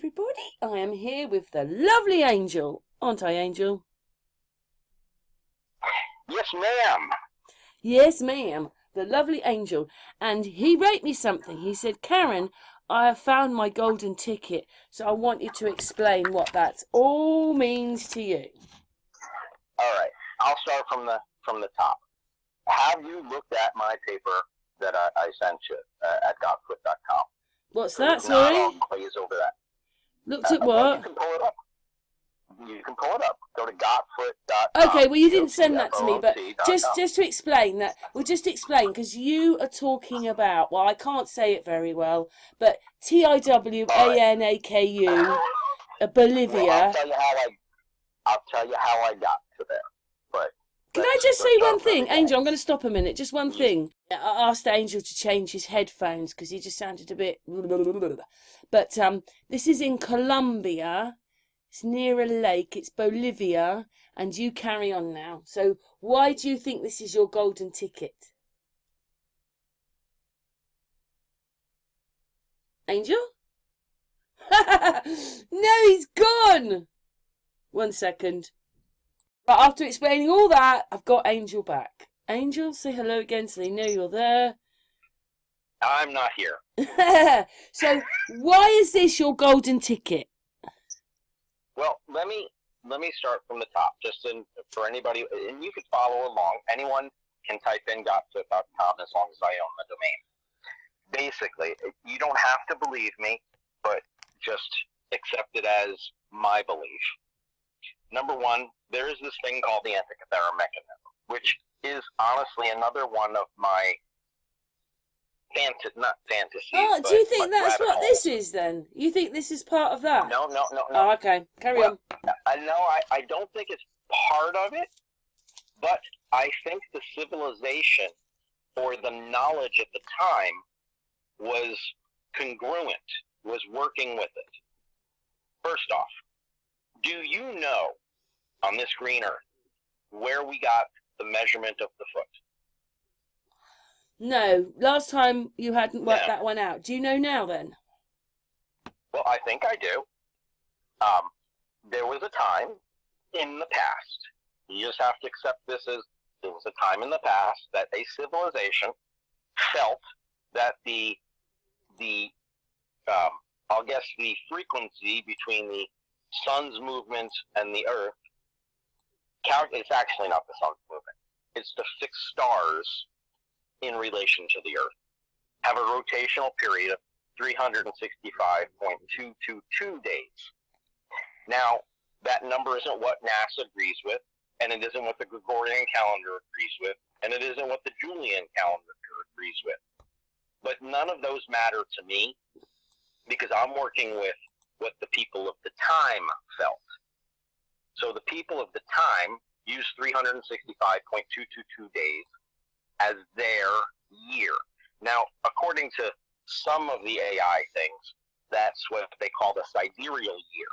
everybody. I am here with the lovely Angel. Aren't I, Angel? Yes, ma'am. Yes, ma'am. The lovely Angel. And he wrote me something. He said, Karen, I have found my golden ticket, so I want you to explain what that all means to you. All right. I'll start from the top. Have you looked at my paper that I sent you at gotfoot.com? What's that, sorry? Not all glaze over that. Looked at what? Well, you can pull it up. You can pull it up. Go to gotfoot.com. Okay, well, you didn't send that to me, but just to explain that, we'll just explain, because you are talking about, well, I can't say it very well, but TIWANAKU, Bolivia. Well, I'll tell you how I got to there. But can I just say one thing? Angel, I'm going to stop a minute, just one thing. I asked Angel to change his headphones, because he just sounded a bit... But this is in Colombia. It's near a lake, it's Bolivia, and you carry on now. So why do you think this is your golden ticket? Angel? No, he's gone! 1 second. Right, after explaining all that, I've got Angel back. Angel, say hello again so they know you're there. I'm not here. So why is this your golden ticket? Well, let me start from the top, for anybody, and you can follow along. Anyone can type in gotfoot.com as long as I own the domain. Basically, you don't have to believe me, but just accept it as my belief. Number one, there is this thing called the Antikythera mechanism, which is honestly another one of my not fantasies. Oh, do you think that's what this is then? You think this is part of that? No. Oh, okay. Carry on. I don't think it's part of it, but I think the civilization or the knowledge at the time was congruent, was working with it. First off, do you know on this green earth where we got the measurement of the foot? No, last time you hadn't worked that one out. Do you know now then? Well, I think I do. There was a time in the past, you just have to accept this as there was a time in the past that a civilization felt that the frequency between the sun's movement and the earth, it's actually not the sun's movement, it's the fixed stars in relation to the earth, have a rotational period of 365.222 days. Now, that number isn't what NASA agrees with, and it isn't what the Gregorian calendar agrees with, and it isn't what the Julian calendar agrees with. But none of those matter to me, because I'm working with what the people of the time felt. So the people of the time used 365.222 days as their year. Now, according to some of the AI things, that's what they call the sidereal year,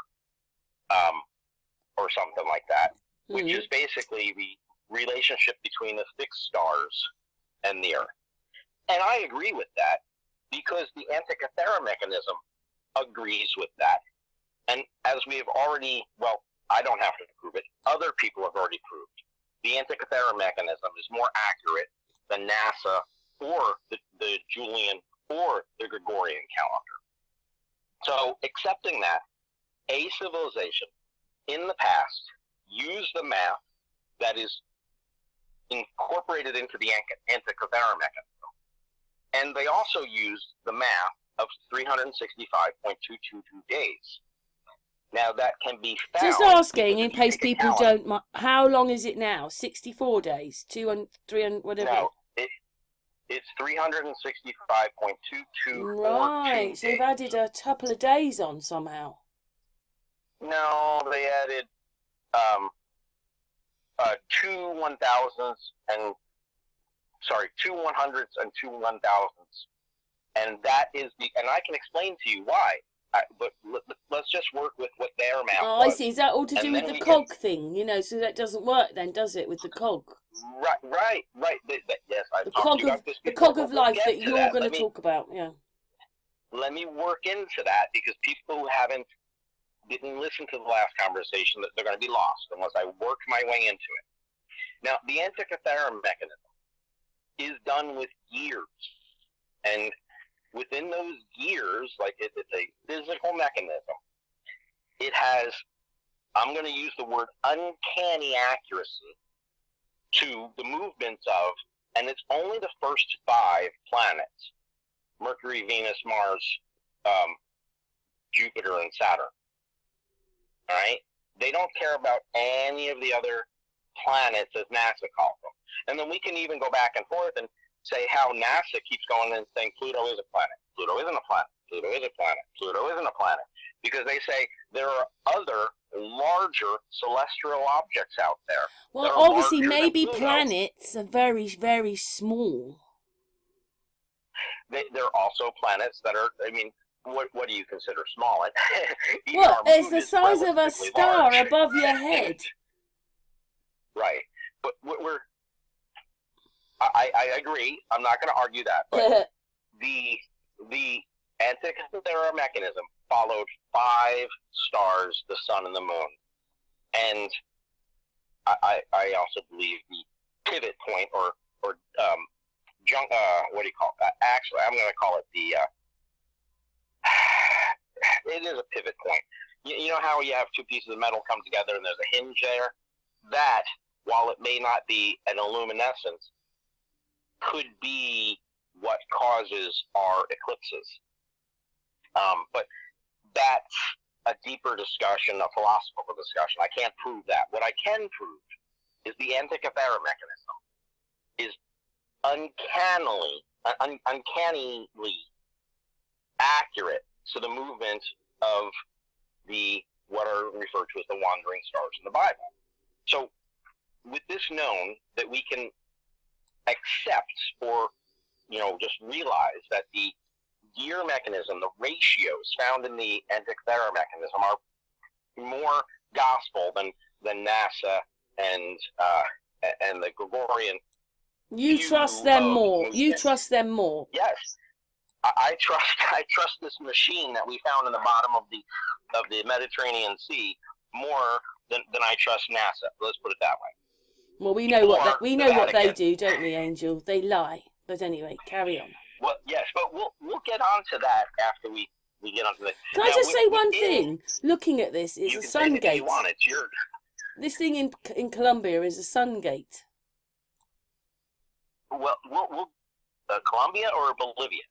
or something like that, which is basically the relationship between the fixed stars and the Earth. And I agree with that, because the Antikythera mechanism agrees with that. And as we have already, well, I don't have to prove it, other people have already proved, the Antikythera mechanism is more accurate than NASA or the Julian or the Gregorian calendar. So, accepting that, a civilization in the past used the math that is incorporated into the Antikythera mechanism. And they also used the math of 365.222 days. Now, that can be found... Just asking, in case people don't... How long is it now? 64 days? 200, 300, whatever? No, it's 365.222 Right, so they've added a couple of days on somehow. No, they added two 100s and two 1000s. And that is and I can explain to you why. But let's just work with what their math was. I see. Is that all to do with the cog thing? You know, so that doesn't work then, does it, with the cog? Right. Yes, I've talked to you about this before. The cog of life that you're going to talk about, yeah. Let me work into that, because people who haven't didn't listen to the last conversation, that they're going to be lost unless I work my way into it. Now, the Antikythera mechanism is done with gears, and within those gears, like it's a physical mechanism, it has, I'm going to use the word uncanny accuracy to the movements of, and it's only the first 5 planets: Mercury, Venus, Mars, Jupiter, and Saturn. All right? They don't care about any of the other planets, as NASA calls them. And then we can even go back and forth and say how NASA keeps going and saying Pluto is a planet, Pluto isn't a planet, Pluto is a planet, Pluto isn't a planet, because they say there are other larger celestial objects out there. Well, obviously, maybe planets are very, very small. There are also planets that are, I mean, what do you consider small? Well, it's the size of a star large. Above your head. Right. But I agree. I'm not going to argue that. But the Antikythera mechanism followed 5 stars, the sun and the moon. And I also believe the pivot point or what do you call it? Actually, I'm going to call it the, it is a pivot point. You know how you have 2 pieces of metal come together and there's a hinge there? That, while it may not be an luminescence, could be what causes our eclipses. But that's a deeper discussion, a philosophical discussion. I can't prove that. What I can prove is the Antikythera mechanism is uncannily accurate to the movement of what are referred to as the wandering stars in the Bible. So, with this known, that we can accept or, just realize that the gear mechanism, the ratios found in the Antikythera mechanism are more gospel than NASA and the Gregorian. You trust them more. You trust them more. Yes. I trust this machine that we found in the bottom of the Mediterranean Sea more than I trust NASA. Let's put it that way. Well, we know what they do, don't we, Angel? They lie. But anyway, carry on. Well, yes, but we'll get on to that after we get onto the. Can I just say one thing? Looking at this, it's a sun gate. You want it. This thing in Colombia is a sun gate. Well, Colombia or Bolivia?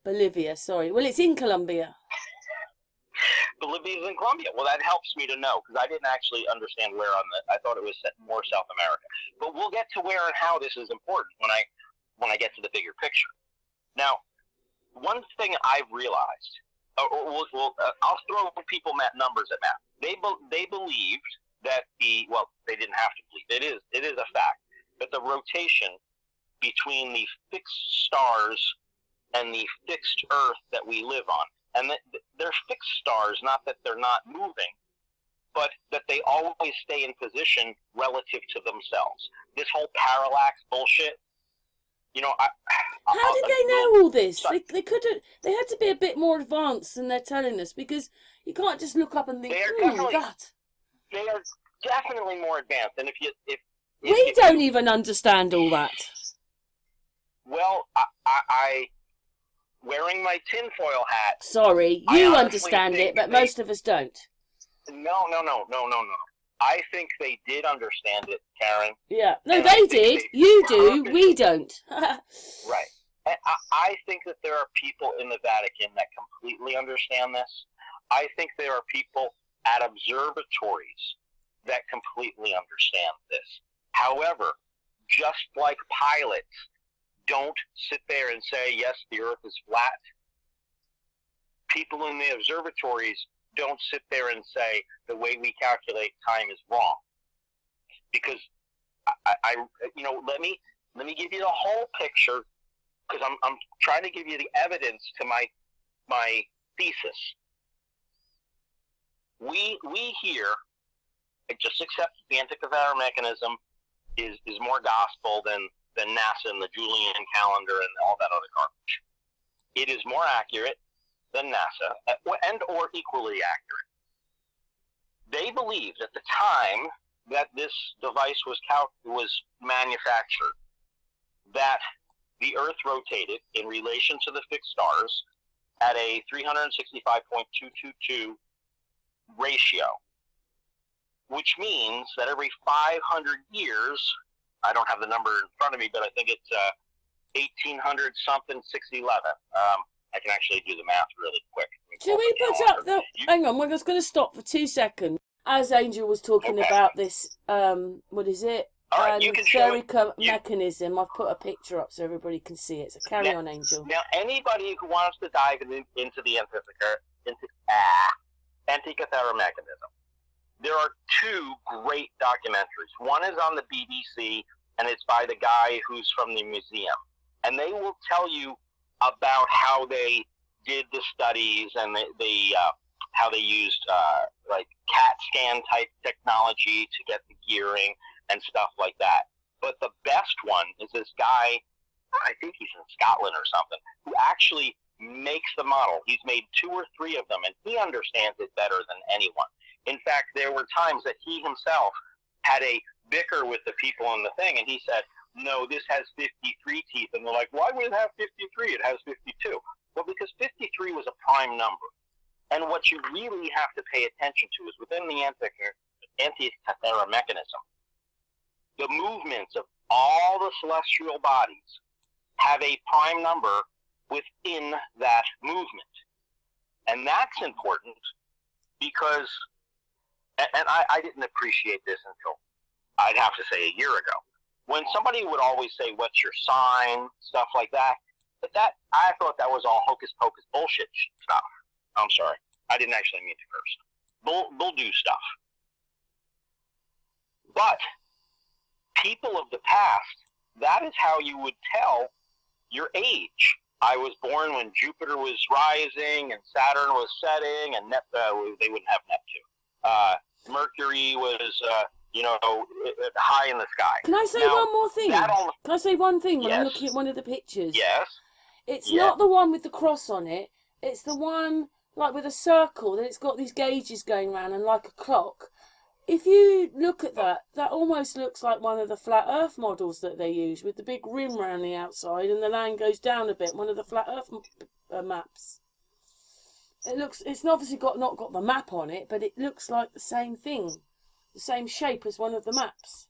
Bolivia, sorry. Well, it's in Colombia. Bolivia's in Colombia. Well, that helps me to know, because I didn't actually understand where I thought it was more South America. But we'll get to where and how this is important when I get to the bigger picture. Now, one thing I've realized, I'll throw people numbers at math. They believed that they didn't have to believe. It is a fact that the rotation between the fixed stars and the fixed Earth that we live on, and that they're fixed stars, not that they're not moving, but that they always stay in position relative to themselves. This whole parallax bullshit, how did they know all this? They had to be a bit more advanced than they're telling us, because you can't just look up and think, that. They are definitely more advanced, and if we don't even understand all that. Well, I wearing my tinfoil hat. Sorry, you understand it, but most of us don't. No. I think they did understand it, Karen. Yeah. No, they did. You do. We don't. Right. And I think that there are people in the Vatican that completely understand this. I think there are people at observatories that completely understand this. However, just like pilots don't sit there and say, yes, the Earth is flat, people in the observatories don't sit there and say the way we calculate time is wrong. Because let me give you the whole picture, because I'm trying to give you the evidence to my thesis. We here just accept the Antikythera mechanism is more gospel than NASA and the Julian calendar and all that other garbage. It is more accurate than NASA, and or equally accurate. They believed at the time that this device was manufactured that the Earth rotated in relation to the fixed stars at a 365.222 ratio, which means that every 500 years, I don't have the number in front of me, but I think it's 1800 something, 611. I can actually do the math really quick. Should we put up the... Hang on, we're just going to stop for 2 seconds. As Angel was talking about this, what is it? All right, you can show it. Mechanism. I've put a picture up so everybody can see it. So carry on, Angel. Now, anybody who wants to dive into the Antikythera mechanism, there are 2 great documentaries. One is on the BBC, and it's by the guy who's from the museum. And they will tell you about how they did the studies and how they used like CAT scan type technology to get the gearing and stuff like that. But the best one is this guy, I think he's in Scotland or something, who actually makes the model. He's made 2 or 3 of them, and he understands it better than anyone. In fact, there were times that he himself had a bicker with the people in the thing, and he said, no, this has 53 teeth. And they're like, why would it have 53? It has 52. Well, because 53 was a prime number. And what you really have to pay attention to is within the Antikythera mechanism, the movements of all the celestial bodies have a prime number within that movement. And that's important because, and I didn't appreciate this until, I'd have to say, a year ago. When somebody would always say, what's your sign, stuff like that, I thought that was all hocus pocus bullshit stuff. I'm sorry. I didn't actually mean to curse. Bull do stuff. But people of the past, that is how you would tell your age. I was born when Jupiter was rising and Saturn was setting, and they wouldn't have Neptune. Mercury was, high in the sky. Can I say one more thing? Can I say one thing when I'm looking at one of the pictures? Yes. It's not the one with the cross on it. It's the one like with a circle. Then it's got these gauges going around and like a clock. If you look at that, that almost looks like one of the flat Earth models that they use with the big rim around the outside and the land goes down a bit. One of the flat Earth maps. It's obviously not got the map on it, but it looks like the same thing, the same shape as one of the maps.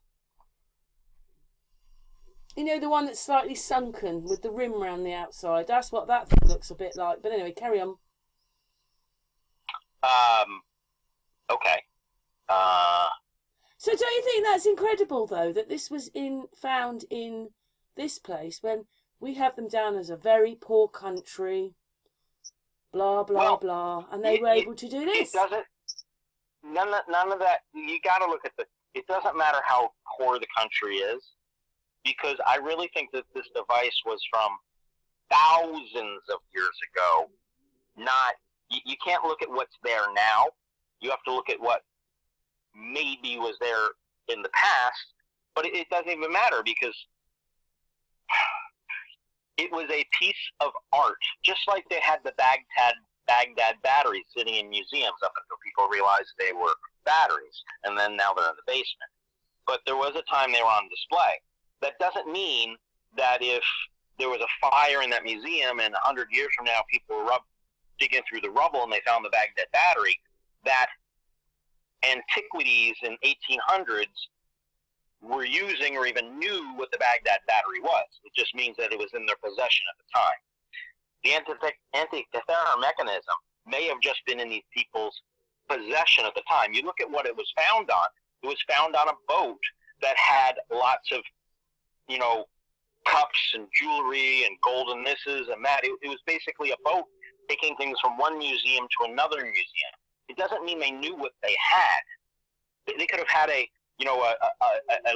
You know, the one that's slightly sunken with the rim around the outside. That's what that thing looks a bit like. But anyway, carry on. Okay. So don't you think that's incredible, though, that this was found in this place when we have them down as a very poor country, blah, blah, blah, and they were able to do this? It doesn't, none of that, you got to look at it doesn't matter how poor the country is, because I really think that this device was from thousands of years ago. You can't look at what's there now. You have to look at what maybe was there in the past, but it doesn't even matter because it was a piece of art, just like they had the Baghdad batteries sitting in museums up until people realized they were batteries, and then now they're in the basement. But there was a time they were on display. That doesn't mean that if there was a fire in that museum and 100 years from now people were digging through the rubble and they found the Baghdad battery, that antiquities in 1800s were using or even knew what the Baghdad battery was. It just means that it was in their possession at the time. The Antikythera mechanism may have just been in these people's possession at the time. You look at what it was found on. It was found on a boat that had lots of, cups and jewelry and golden this and that. It was basically a boat taking things from one museum to another museum. It doesn't mean they knew what they had. They could have had a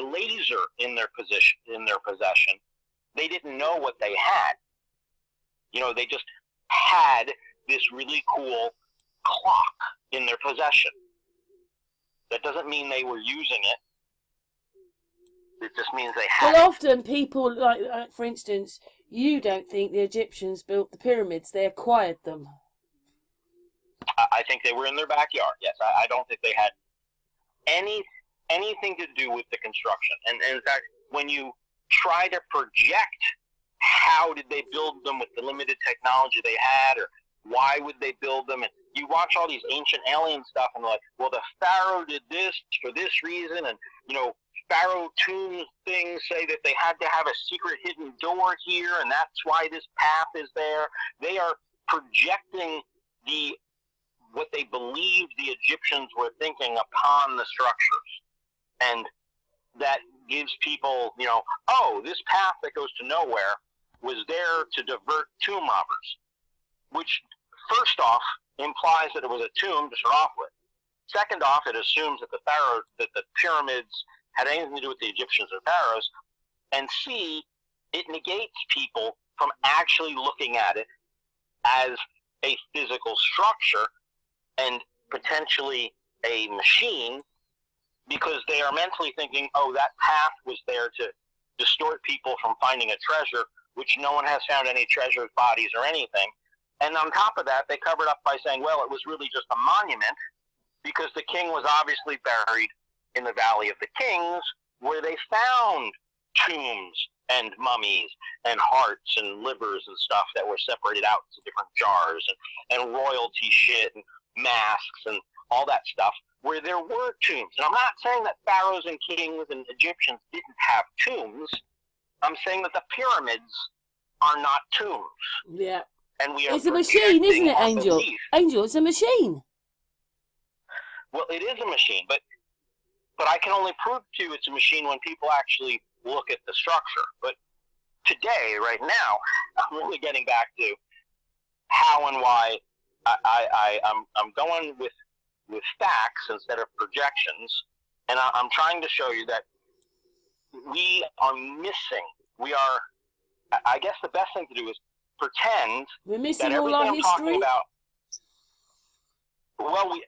laser in their possession. They didn't know what they had. They just had this really cool clock in their possession. That doesn't mean they were using it. It just means they had. Well, often people, like for instance, you don't think the Egyptians built the pyramids; they acquired them. I think they were in their backyard. Yes, I don't think they had anything to do with the construction. And in fact, when you try to project how did they build them with the limited technology they had, or why would they build them, and you watch all these ancient alien stuff, and they're like, well, the pharaoh did this for this reason, and pharaoh tomb things say that they had to have a secret hidden door here, and that's why this path is there. They are projecting what they believed the Egyptians were thinking upon the structures. And that gives people, oh, this path that goes to nowhere was there to divert tomb robbers, which first off implies that it was a tomb to start off with. Second off, it assumes that the pyramids had anything to do with the Egyptians or pharaohs. And C, it negates people from actually looking at it as a physical structure and potentially a machine, because they are mentally thinking, oh, that path was there to distort people from finding a treasure, which no one has found any treasures, bodies, or anything. And on top of that, they covered up by saying, well, it was really just a monument, because the king was obviously buried in the Valley of the Kings, where they found tombs and mummies and hearts and livers and stuff that were separated out into different jars, and royalty shit and masks and all that stuff, where there were tombs. And I'm not saying that pharaohs and kings and Egyptians didn't have tombs. I'm saying that the pyramids are not tombs. Yeah. And we are it's a machine, isn't it, Angel? Belief. Angel, it's a machine. Well, it is a machine, but I can only prove to you it's a machine when people actually look at the structure. But today, right now, I'm really getting back to how and why I'm going with facts instead of projections, and I'm trying to show you that we are missing. I guess the best thing to do is pretend we're missing that all everything our I'm history. talking about. Well,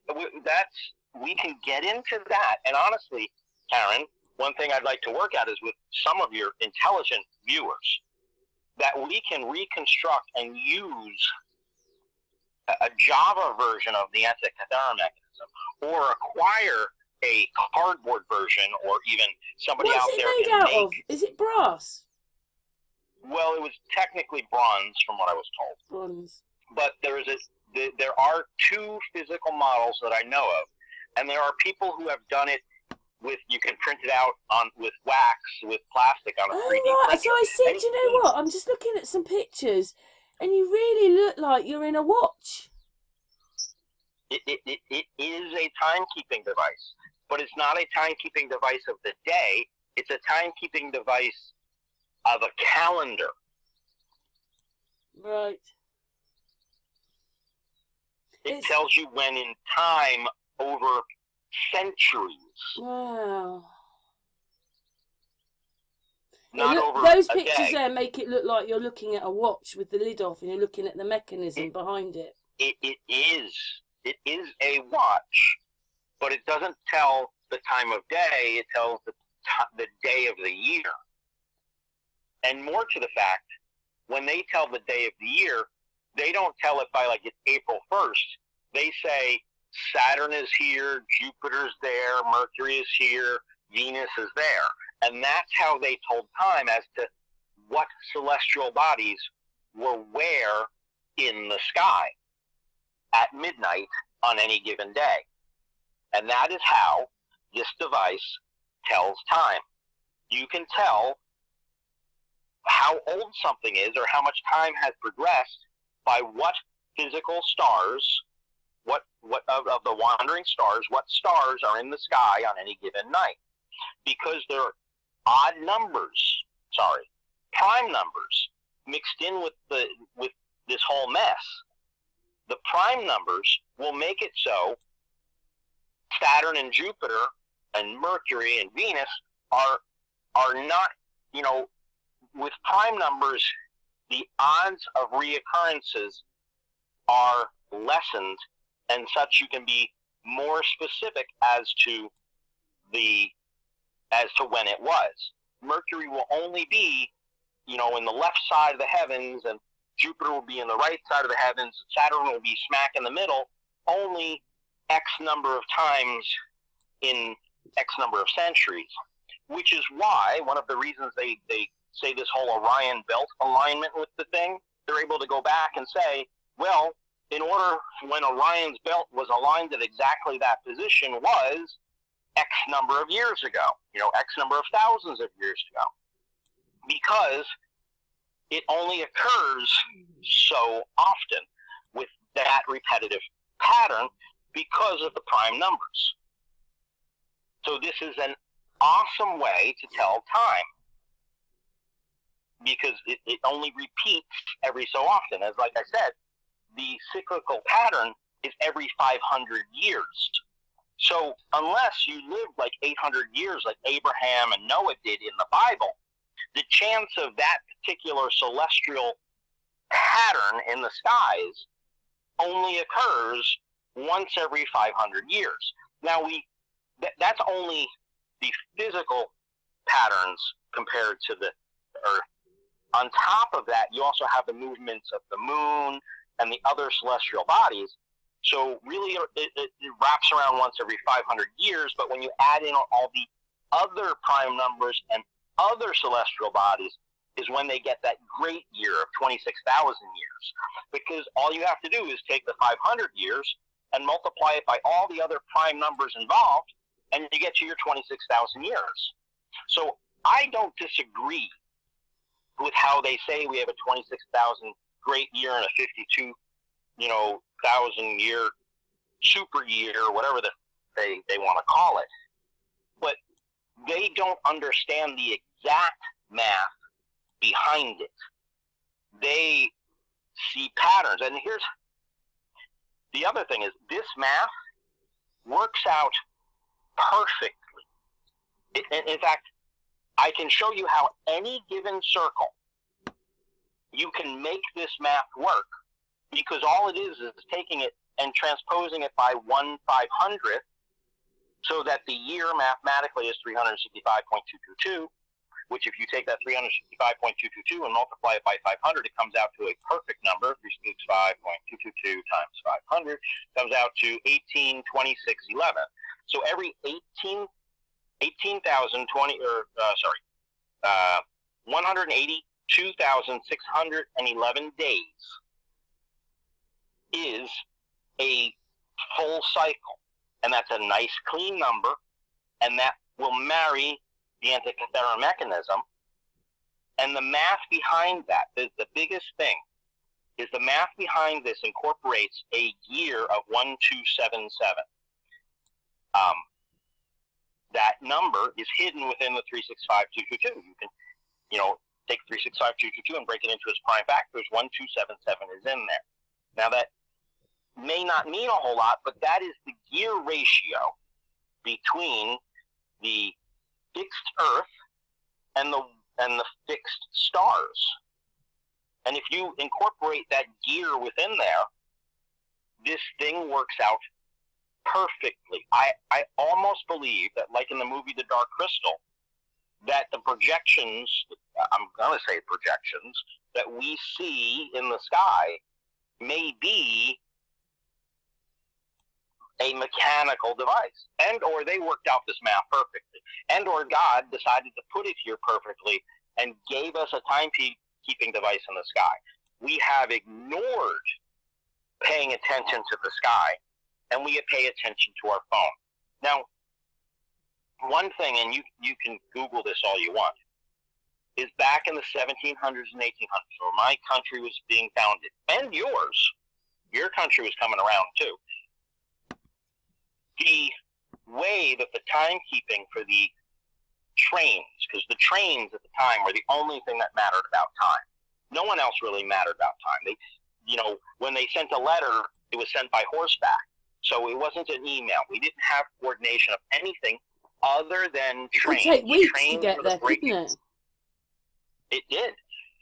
we can get into that, and honestly, Karen, one thing I'd like to work at is with some of your intelligent viewers, that we can reconstruct and use a Java version of the Antikythera mechanism, or acquire a cardboard version, or even somebody What's out it there made can out make. of? Is it brass? Well, it was technically bronze, from what I was told. Bronze. But there are two physical models that I know of, and there are people who have done it with, you can print it out with wax, with plastic on a 3D Oh, right. printer. So I see. Do you know what? I'm just looking at some pictures, and you really look like you're in a watch. It is a timekeeping device, but it's not a timekeeping device of the day. It's a timekeeping device of a calendar. Right. It tells you when in time over centuries. Wow. Not over those a pictures day. there make it look like you're looking at a watch with the lid off, and you're looking at the mechanism behind it. It is. It is a watch, but it doesn't tell the time of day. It tells the day of the year. And more to the fact, when they tell the day of the year, they don't tell it by like it's April 1st. They say Saturn is here, Jupiter's there, Mercury is here, Venus is there. And that's how they told time as to what celestial bodies were where in the sky at midnight on any given day. And that is how this device tells time. You can tell how old something is, or how much time has progressed, by what physical stars, what of the wandering stars, what stars are in the sky on any given night. Because there are prime numbers mixed in with this whole mess. The prime numbers will make it so Saturn and Jupiter and Mercury and Venus are not, with prime numbers, the odds of reoccurrences are lessened, and such you can be more specific as to when it was. Mercury will only be, in the left side of the heavens, and Jupiter will be in the right side of the heavens, Saturn will be smack in the middle, only X number of times in X number of centuries, which is why one of the reasons they say this whole Orion belt alignment with the thing, they're able to go back and say, well, in order, when Orion's belt was aligned at exactly that position was X number of years ago, X number of thousands of years ago, because it only occurs so often with that repetitive pattern because of the prime numbers. So this is an awesome way to tell time, because it only repeats every so often. As like I said, the cyclical pattern is every 500 years. So unless you lived like 800 years like Abraham and Noah did in the Bible, the chance of that particular celestial pattern in the skies only occurs once every 500 years. Now, that's only the physical patterns compared to the Earth. On top of that, you also have the movements of the moon and the other celestial bodies. So really, it wraps around once every 500 years, but when you add in all the other prime numbers and other celestial bodies is when they get that great year of 26,000 years. Because all you have to do is take the 500 years and multiply it by all the other prime numbers involved, and you get to your 26,000 years. So I don't disagree with how they say we have a 26,000 great year and a 52, thousand year super year, or whatever they want to call it. But they don't understand the exact math behind it. They see patterns. And here's the other thing is this math works out perfectly. In fact, I can show you how any given circle, you can make this math work, because all it is taking it and transposing it by 1/500th, so that the year mathematically is 365.222, which if you take that 365.222 and multiply it by 500, it comes out to a perfect number. 365.222 times 500 comes out to 182611. So every 182,611 days is a full cycle. And that's a nice clean number, and that will marry the Antikythera mechanism. And the math behind that, the biggest thing, is the math behind this incorporates a year of 1277. That number is hidden within the 365,222. You can, take 365,222 and break it into its prime factors. 1277 is in there. Now that may not mean a whole lot, but that is the gear ratio between the fixed Earth and the fixed stars. And if you incorporate that gear within there, this thing works out perfectly. I almost believe that, like in the movie The Dark Crystal, that the projections, I'm going to say projections, that we see in the sky may be a mechanical device, and or they worked out this math perfectly, and or God decided to put it here perfectly and gave us a timekeeping device in the sky. We have ignored paying attention to the sky, and we pay attention to our phone. Now, one thing, and you can Google this all you want, is back in the 1700s and 1800s, where my country was being founded, and yours, your country was coming around too. The way that the timekeeping for the trains, because the trains at the time were the only thing that mattered about time. No one else really mattered about time. They, when they sent a letter, it was sent by horseback. So it wasn't an email. We didn't have coordination of anything other than trains. It would take weeks trains to get there, couldn't it? It did.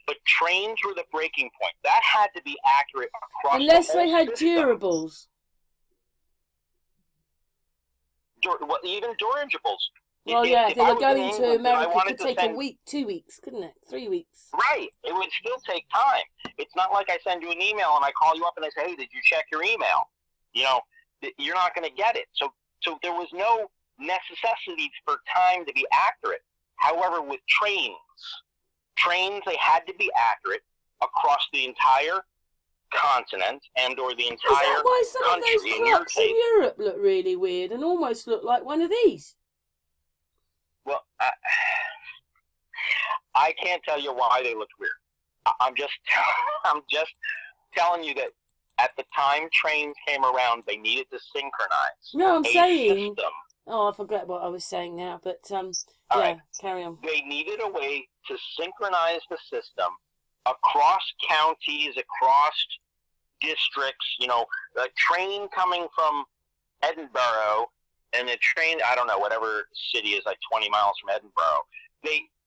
But trains were the breaking point. That had to be accurate across Unless the whole they had system. durables. Well, even durables. Well, yeah, if they were going to America, it could take a week, 2 weeks, couldn't it? 3 weeks. Right. It would still take time. It's not like I send you an email and I call you up and I say, hey, did you check your email? You're not going to get it. So there was no necessity for time to be accurate. However, with trains, they had to be accurate across the entire continent and or the entire Is that why some of country. those clocks in Europe look really weird and almost look like one of these? Well, I can't tell you why they looked weird. I'm just telling you that at the time trains came around, they needed to synchronize. No, I'm saying. System. Oh, I forget what I was saying now, but yeah, right. Carry on. They needed a way to synchronize the system across counties, across districts. You know, a train coming from Edinburgh and a train, I don't know, whatever city is like 20 miles from Edinburgh.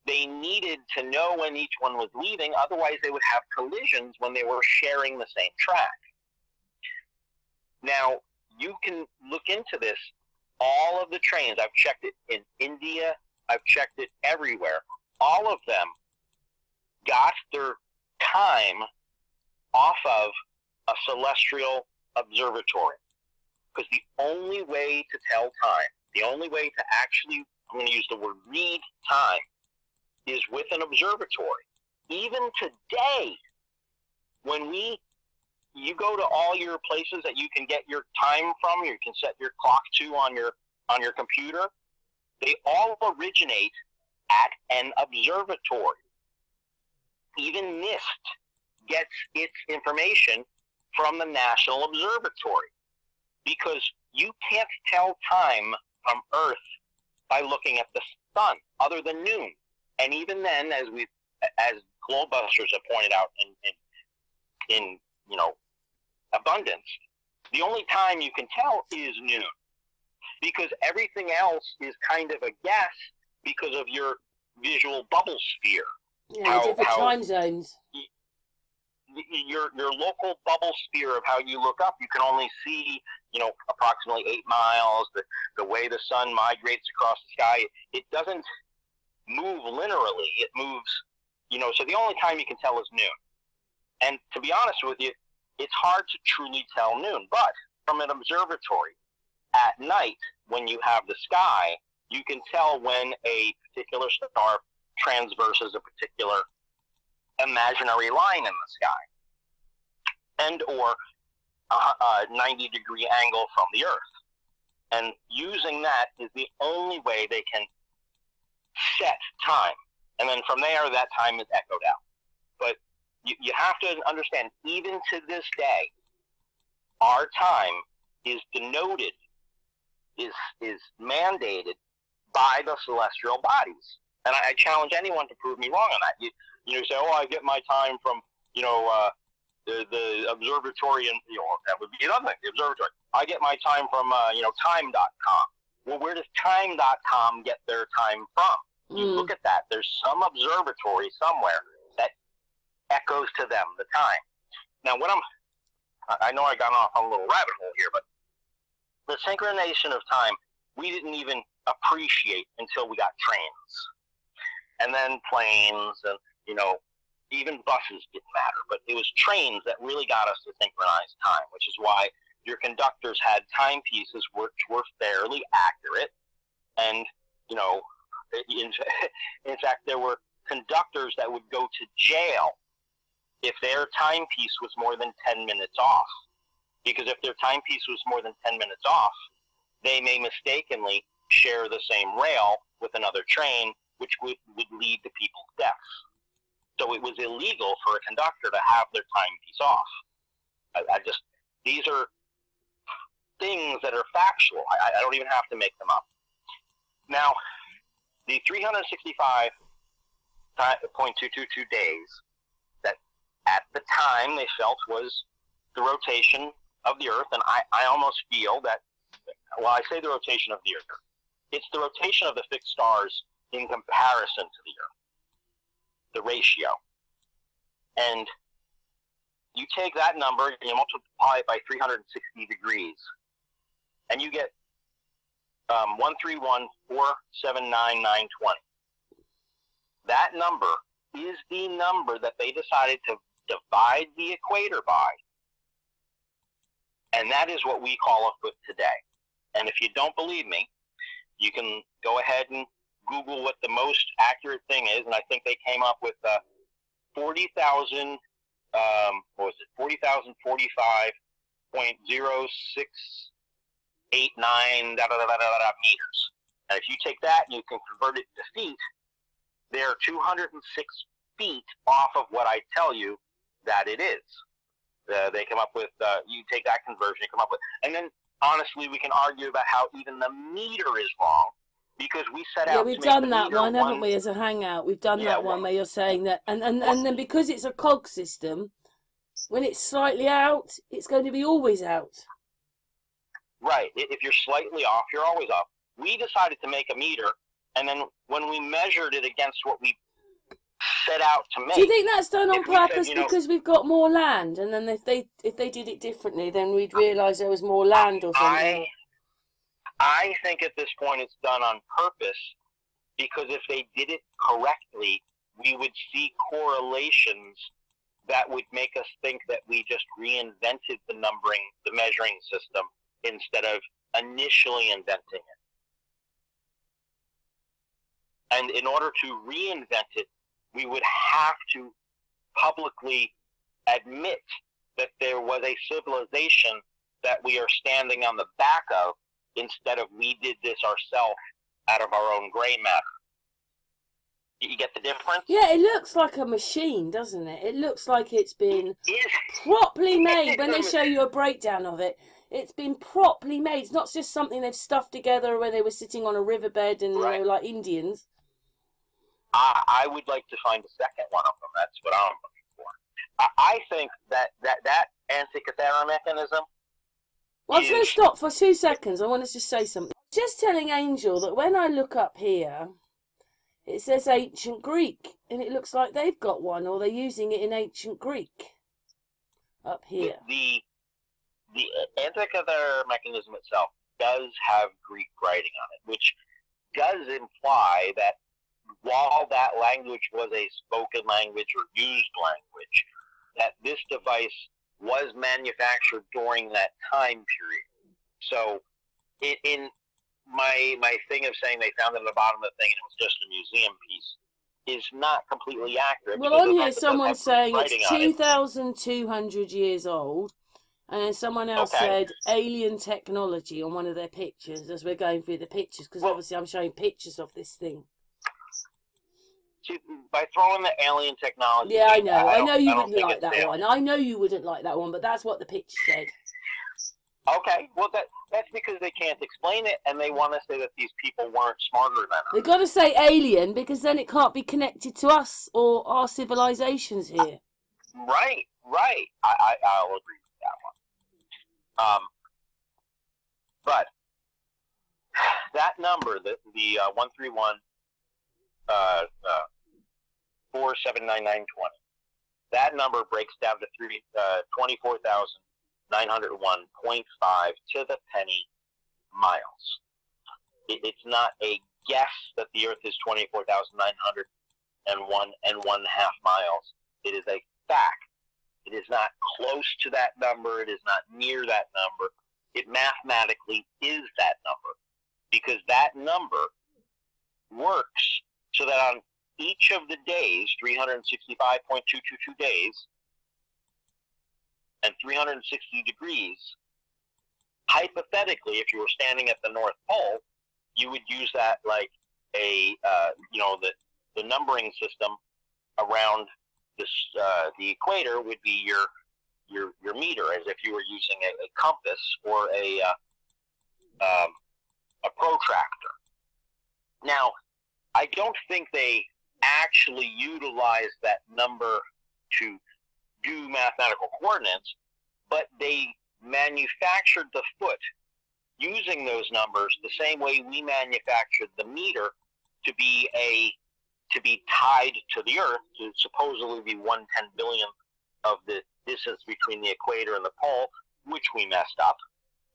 They needed to know when each one was leaving, otherwise they would have collisions when they were sharing the same track. Now, you can look into this. All of the trains, I've checked it in India, I've checked it everywhere. All of them got their time off of a celestial observatory. Because the only way to tell time, the only way to actually, I'm going to use the word read time, is with an observatory. Even today, when you go to all your places that you can get your time from, you can set your clock to on your computer, they all originate at an observatory. Even NIST gets its information from the National Observatory, because you can't tell time from Earth by looking at the sun, other than noon. And even then, as Globebusters have pointed out in abundance, the only time you can tell is noon, because everything else is kind of a guess because of your visual bubble sphere. Yeah, the different time zones. Your local bubble sphere of how you look up, you can only see, approximately 8 miles, the way the sun migrates across the sky. It doesn't move linearly. It moves, so the only time you can tell is noon. And to be honest with you, it's hard to truly tell noon. But from an observatory, at night, when you have the sky, you can tell when a particular star transverses a particular imaginary line in the sky, and or a 90-degree angle from the Earth. And using that is the only way they can set time. And then from there, that time is echoed out. But you have to understand, even to this day, our time is denoted, is mandated by the celestial bodies. And I challenge anyone to prove me wrong on that. You say, I get my time from, the observatory, and that would be another thing, the observatory. I get my time from, time.com. Well, where does time.com get their time from? You look at that. There's some observatory somewhere that echoes to them the time. Now, I know I got off on a little rabbit hole here, but the synchronization of time, we didn't even appreciate until we got trains. And then planes, and, even buses didn't matter. But it was trains that really got us to synchronize time, which is why your conductors had timepieces which were fairly accurate. And, in fact, there were conductors that would go to jail if their timepiece was more than 10 minutes off. Because if their timepiece was more than 10 minutes off, they may mistakenly share the same rail with another train, which would lead to people's deaths. So it was illegal for a conductor to have their timepiece off. These are things that are factual. I don't even have to make them up. Now, the 365.222 days that at the time they felt was the rotation of the Earth, and I almost feel that, I say the rotation of the Earth, it's the rotation of the fixed stars in comparison to the Earth, the ratio. And you take that number and you multiply it by 360 degrees, and you get 131,479,920. That number is the number that they decided to divide the equator by. And that is what we call a foot today. And if you don't believe me, You can go ahead and Google what the most accurate thing is, and I think they came up with 40,000. What was it? 40,045.0689 meters. And if you take that and you can convert it to feet, they're 206 feet off of what I tell you that it is. They come up with, you take that conversion, you come up with, and then honestly, we can argue about how even the meter is wrong, because we set out. Yeah, we've done that one, haven't we, as a hangout? We've done that one where you're saying that, and then because it's a cog system, when it's slightly out, it's going to be always out. Right. If you're slightly off, you're always off. We decided to make a meter, and then when we measured it against what we set out to make. Do you think that's done on purpose because we've got more land, and then if they did it differently, then we'd realise there was more land or something? I think at this point it's done on purpose, because if they did it correctly, we would see correlations that would make us think that we just reinvented the measuring system instead of initially inventing it. And in order to reinvent it, we would have to publicly admit that there was a civilization that we are standing on the back of, instead of we did this ourselves out of our own gray matter. You get the difference? Yeah, it looks like a machine, doesn't it? It looks like it's been properly made. When they show you a breakdown of it, it's been properly made. It's not just something they've stuffed together when they were sitting on a riverbed and, right, you know, like Indians. I would like to find a second one of them. That's what I'm looking for. I think that Antikythera mechanism. Well, I'm going to stop for 2 seconds. I want to just say something. Just telling Angel that when I look up here, it says ancient Greek, and it looks like they've got one, or they're using it in ancient Greek up here. The Antikythera mechanism itself does have Greek writing on it, which does imply that while that language was a spoken language or used language, that this device was manufactured during that time period. So in my thing of saying they found it at the bottom of the thing and it was just a museum piece is not completely accurate. Well, on here someone's saying it's 2,200 years old, and then someone else said alien technology on one of their pictures as we're going through the pictures, because obviously I'm showing pictures of this thing. See, by throwing the alien technology... Yeah, I know you wouldn't like that one. I know you wouldn't like that one, but that's what the picture said. Okay, well, that's because they can't explain it, and they want to say that these people weren't smarter than us. They've got to say alien, because then it can't be connected to us or our civilizations here. Right. I'll agree with that one. But that number, the 131... 4,799,20. That number breaks down to 24,901.5 to the penny miles. It's not a guess that the Earth is 24,901.5 miles. It is a fact. It is not close to that number. It is not near that number. It mathematically is that number, because that number works so that on each of the days, 365.222 days, and 360 degrees, hypothetically, if you were standing at the North Pole, you would use that like a, the numbering system around this, the equator would be your meter, as if you were using a compass or a protractor. Now, I don't think they actually utilized that number to do mathematical coordinates, but they manufactured the foot using those numbers the same way we manufactured the meter to be tied to the Earth, to supposedly be 1/10 of the distance between the equator and the pole, which we messed up.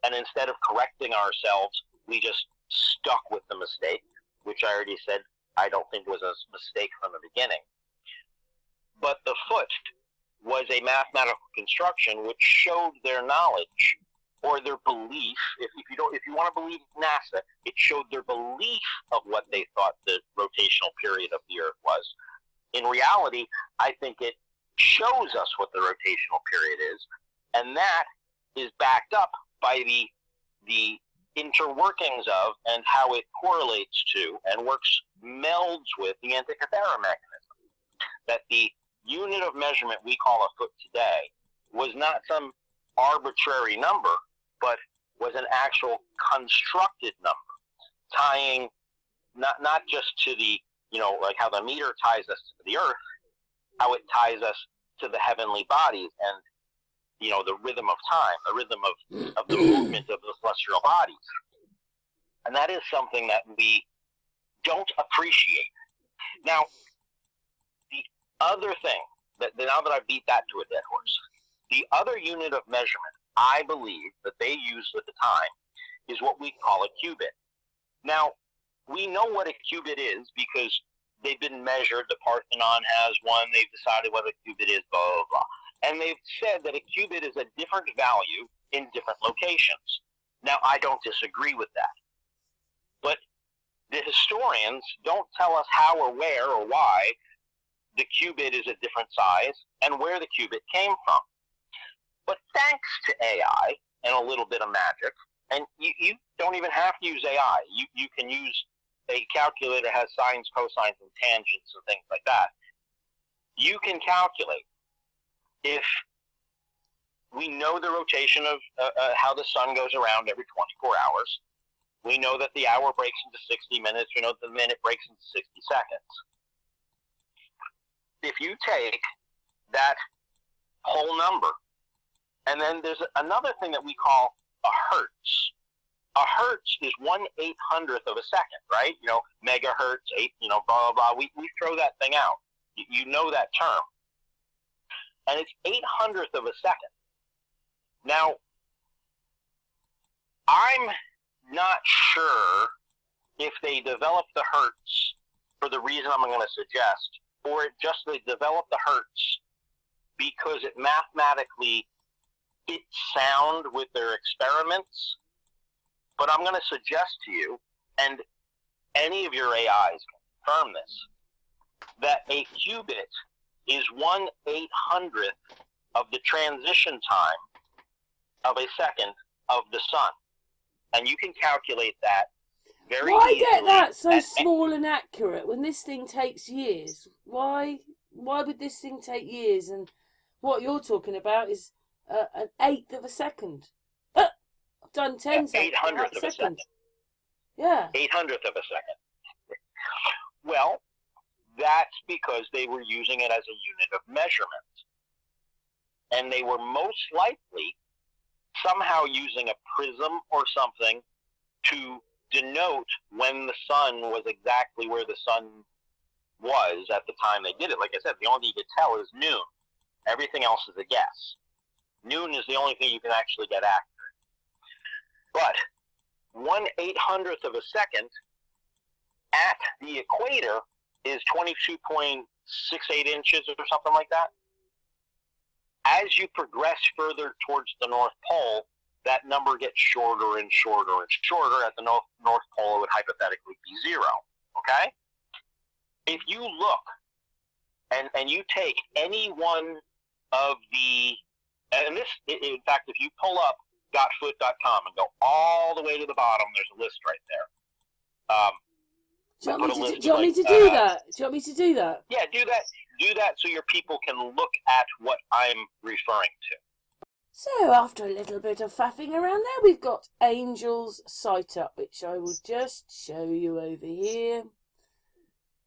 And instead of correcting ourselves, we just stuck with the mistake, which I already said I don't think was a mistake from the beginning. But the foot was a mathematical construction which showed their knowledge, or their belief. If you want to believe NASA, it showed their belief of what they thought the rotational period of the Earth was. In reality, I think it shows us what the rotational period is, and that is backed up by the interworkings of and how it correlates to and melds with the Antikythera mechanism. That the unit of measurement we call a foot today was not some arbitrary number, but was an actual constructed number, tying not just to the, like how the meter ties us to the Earth, how it ties us to the heavenly bodies and, the rhythm of time, the rhythm of the movement of the celestial bodies. And that is something that we don't appreciate. Now, the other thing, now that I beat that to a dead horse, the other unit of measurement I believe that they used at the time is what we call a cubit. Now, we know what a cubit is because they've been measured. The Parthenon has one. They've decided what a cubit is, blah, blah, blah. And they've said that a cubit is a different value in different locations. Now, I don't disagree with that. But the historians don't tell us how or where or why the cubit is a different size and where the cubit came from. But thanks to AI and a little bit of magic, and you don't even have to use AI. You can use a calculator that has sines, cosines, and tangents and things like that. You can calculate if we know the rotation of how the sun goes around every 24 hours. We know that the hour breaks into 60 minutes. We know that the minute breaks into 60 seconds. If you take that whole number, and then there's another thing that we call a hertz. A hertz is 1/800th of a second, right? Megahertz, blah, blah, blah. We throw that thing out. You know that term. And it's 1/800th of a second. Now, I'm not sure if they developed the hertz for the reason I'm going to suggest, or they developed the hertz because it mathematically fit sound with their experiments. But I'm going to suggest to you, and any of your AIs can confirm this, that a cubit is 1/800th of the transition time of a second of the sun. And you can calculate that very easily. Why get that so small and accurate when this thing takes years? Why would this thing take years? And what you're talking about is an eighth of a second. I've done 10 seconds. 800th of a second. Yeah. 800th of a second. Well, that's because they were using it as a unit of measurement. And they were most likely somehow using a prism or something to denote when the sun was exactly where the sun was at the time they did it. Like I said, the only thing you could tell is noon. Everything else is a guess. Noon is the only thing you can actually get accurate. But 1/800th of a second at the equator is 22.68 inches or something like that. As you progress further towards the North Pole, that number gets shorter and shorter and shorter. At the North Pole, it would hypothetically be 0. Okay? If you look and you take any one of the, and this, in fact, if you pull up .foot.com and go all the way to the bottom, there's a list right there. Do you want me to do that? Do you want me to do that? Yeah, do that. Do that so your people can look at what I'm referring to. So, after a little bit of faffing around there, we've got Angel's Sight Up, which I will just show you over here.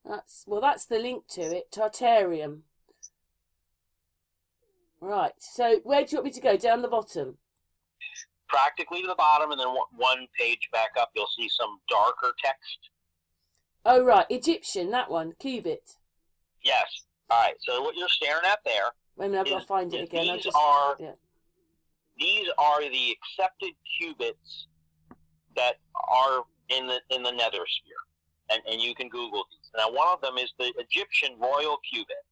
That's the link to it, Tartarium. Right, so where do you want me to go? Down the bottom? Practically to the bottom, and then one page back up, you'll see some darker text. Oh, right, Egyptian, that one, cubit. Yes. All right, so what you're staring at there... Wait a minute, I've got to find it again. These are the accepted cubits that are in the nether sphere, and you can Google these. Now, one of them is the Egyptian royal cubit.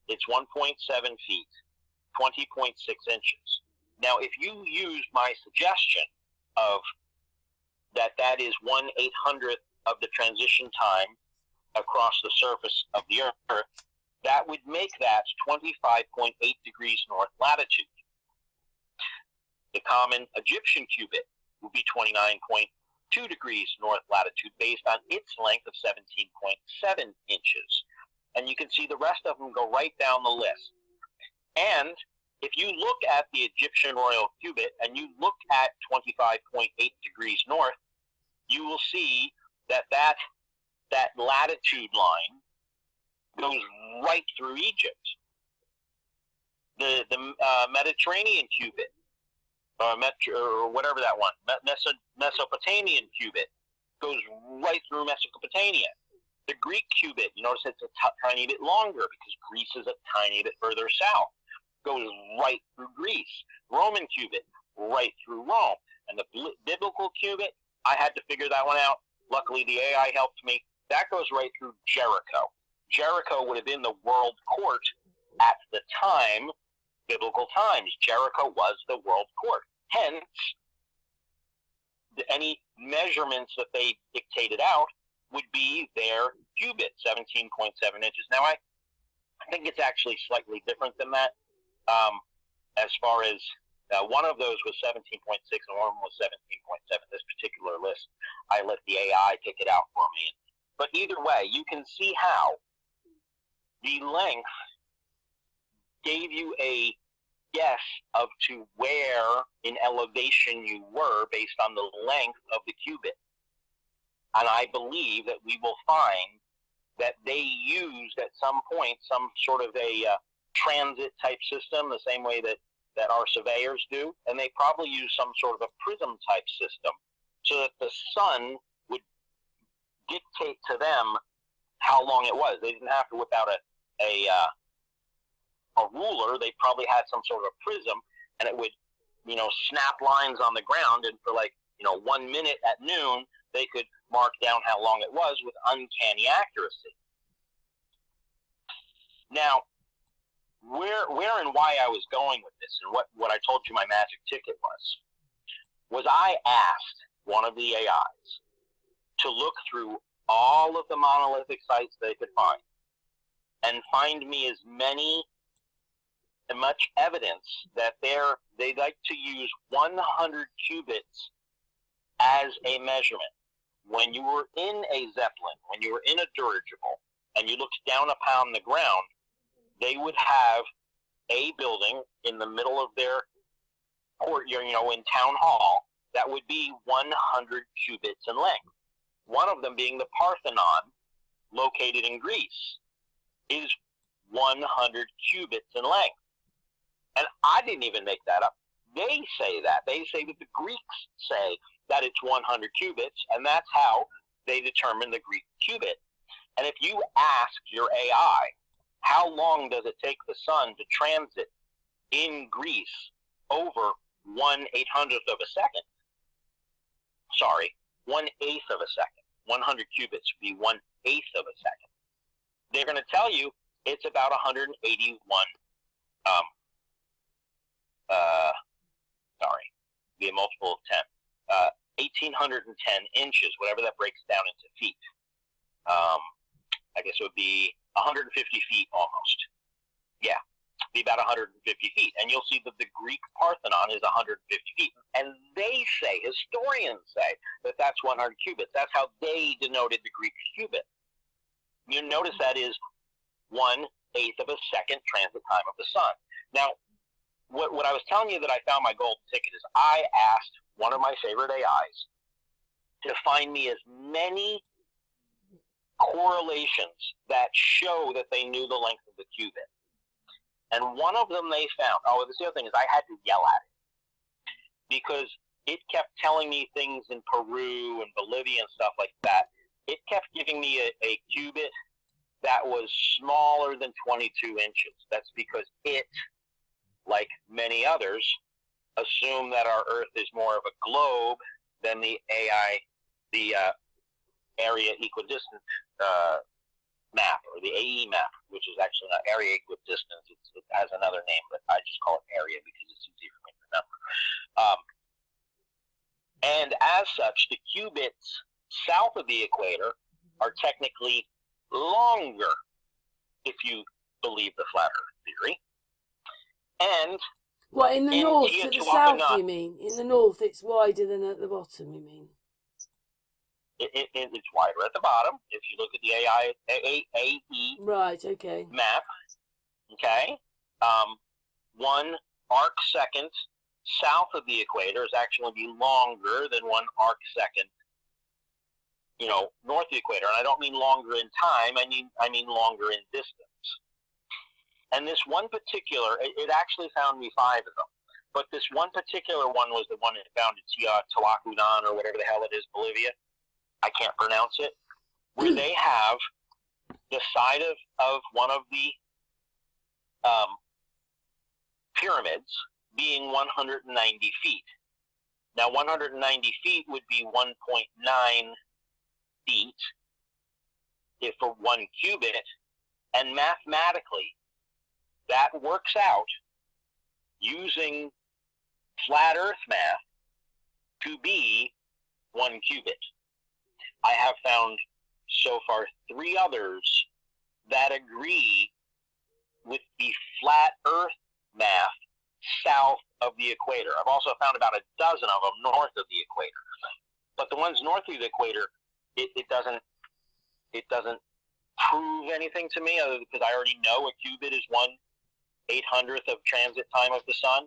It's 1.7 feet, 20.6 inches. Now, if you use my suggestion of that is 1/800th of the transition time across the surface of the Earth, that would make that 25.8 degrees north latitude. The common Egyptian cubit would be 29.2 degrees north latitude based on its length of 17.7 inches. And you can see the rest of them go right down the list. And if you look at the Egyptian royal cubit and you look at 25.8 degrees north, you will see that latitude line goes right through Egypt. The Mediterranean cubit, or whatever that one, Mesopotamian cubit, goes right through Mesopotamia. The Greek cubit, you notice it's a tiny bit longer because Greece is a tiny bit further south, goes right through Greece. Roman cubit, right through Rome. And the biblical cubit, I had to figure that one out. Luckily, the AI helped me. That goes right through Jericho. Jericho would have been the world court at the time, biblical times. Jericho was the world court. Hence, any measurements that they dictated out would be their cubit, 17.7 inches. Now, I think it's actually slightly different than that. As far as one of those was 17.6 and one of them was 17.7. This particular list, I let the AI pick it out for me. But either way, you can see how the length gave you a guess of to where in elevation you were based on the length of the cubit. And I believe that we will find that they used at some point some sort of a transit type system, the same way that our surveyors do, and they probably use some sort of a prism type system so that the sun would dictate to them how long it was. They didn't have to whip out a ruler. They probably had some sort of a prism, and it would, snap lines on the ground, and for 1 minute at noon, they could mark down how long it was with uncanny accuracy. Now, where and why I was going with this, and what I told you my magic ticket was I asked one of the AIs to look through all of the monolithic sites they could find and find me as much evidence that they like to use 100 cubits as a measurement. When you were in a Zeppelin, when you were in a dirigible, and you looked down upon the ground, they would have a building in the middle of their courtyard, in town hall, that would be 100 cubits in length. One of them being the Parthenon, located in Greece, is 100 cubits in length. And I didn't even make that up. They say that. They say that the Greeks say that it's 100 cubits, and that's how they determine the Greek cubit. And if you ask your AI, how long does it take the sun to transit in Greece over 1/800th of a second? Sorry, 1/8 of a second. 100 cubits would be 1/8 of a second. They're going to tell you it's about 181, be a multiple of 10, 1,810 inches, whatever that breaks down into feet. I guess it would be 150 feet almost. Yeah, be about 150 feet. And you'll see that the Greek Parthenon is 150 feet. And they say, historians say, that that's 100 cubits. That's how they denoted the Greek cubit. You notice that is 1/8 of a second transit time of the sun. Now, what I was telling you that I found my golden ticket is I asked one of my favorite AIs to find me as many correlations that show that they knew the length of the cubit. And one of them they found, the other thing is I had to yell at it because it kept telling me things in Peru and Bolivia and stuff like that. It kept giving me a cubit that was smaller than 22 inches. That's because it, like many others, assume that our Earth is more of a globe than the area equidistant map, or the AE map, which is actually not area equidistance. It has another name, but I just call it area because it's easy for me to remember. And as such, the cubits south of the equator are technically longer, if you believe the flat Earth theory. And what, in the north to the south, you mean? In the north, it's wider than at the bottom, you mean? It's wider at the bottom. If you look at the AE right, okay. map, okay, 1 arc second south of the equator is actually be longer than 1 arc second, north of the equator. And I don't mean longer in time. I mean longer in distance. And this one particular, it actually found me 5 of them. But this one particular one was the one that found in Tiahuanaco or whatever the hell it is, Bolivia. I can't pronounce it. Where they have the side of one of the pyramids being 190 feet. Now, 190 feet would be 1.9 feet for 1 cubit, and mathematically, that works out using flat Earth math to be 1 cubit. I have found so far 3 others that agree with the flat Earth math south of the equator. I've also found about a dozen of them north of the equator. But the ones north of the equator, it doesn't prove anything to me, other because I already know a cubit is 1/800th of transit time of the sun.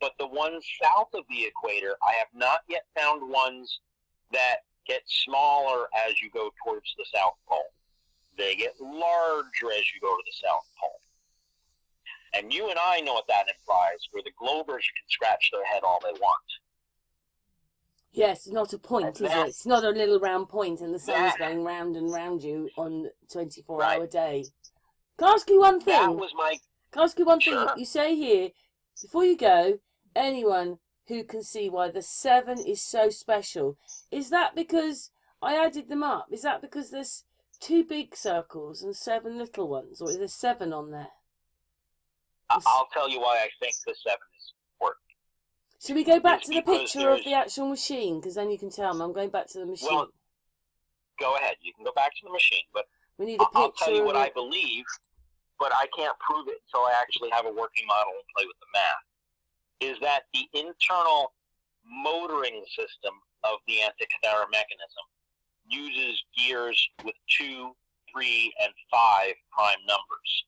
But the ones south of the equator, I have not yet found ones that get smaller as you go towards the South Pole. They get larger as you go to the South Pole. And you and I know what that implies, where the globers can scratch their head all they want. Yes, it's not a point, is it? It's not a little round point and the sun's going round and round you on a 24-hour day. Can I ask you one thing? That was my... Can I ask you one thing? Sure. You say here, before you go, anyone who can see why the 7 is so special. Is that because I added them up? Is that because there's 2 big circles and 7 little ones? Or is there 7 on there? I'll tell you why I think the 7 is important. Should we go back to the picture of the actual machine? Because then you can tell me. I'm going back to the machine. Well, go ahead. You can go back to the machine. But we need a picture. I'll tell you what I believe, but I can't prove it until I actually have a working model and play with the math. Is that the internal motoring system of the Antikythera mechanism uses gears with 2, 3, and 5 prime numbers.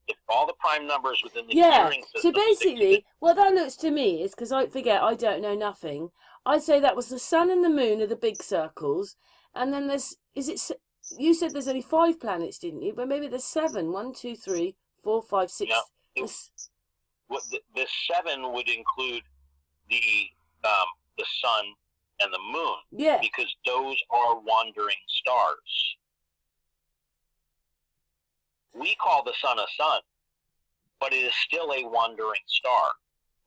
If all the prime numbers within the gearing system... So basically, what that looks to me is, because I don't know nothing, I'd say that was the sun and the moon are the big circles, and then there's, you said there's only 5 planets, didn't you? But maybe there's 7. 1, 2, 3, 4, 5, 6... Yeah, the 7 would include the sun and the moon. Yeah. Because those are wandering stars. We call the sun a sun, but it is still a wandering star.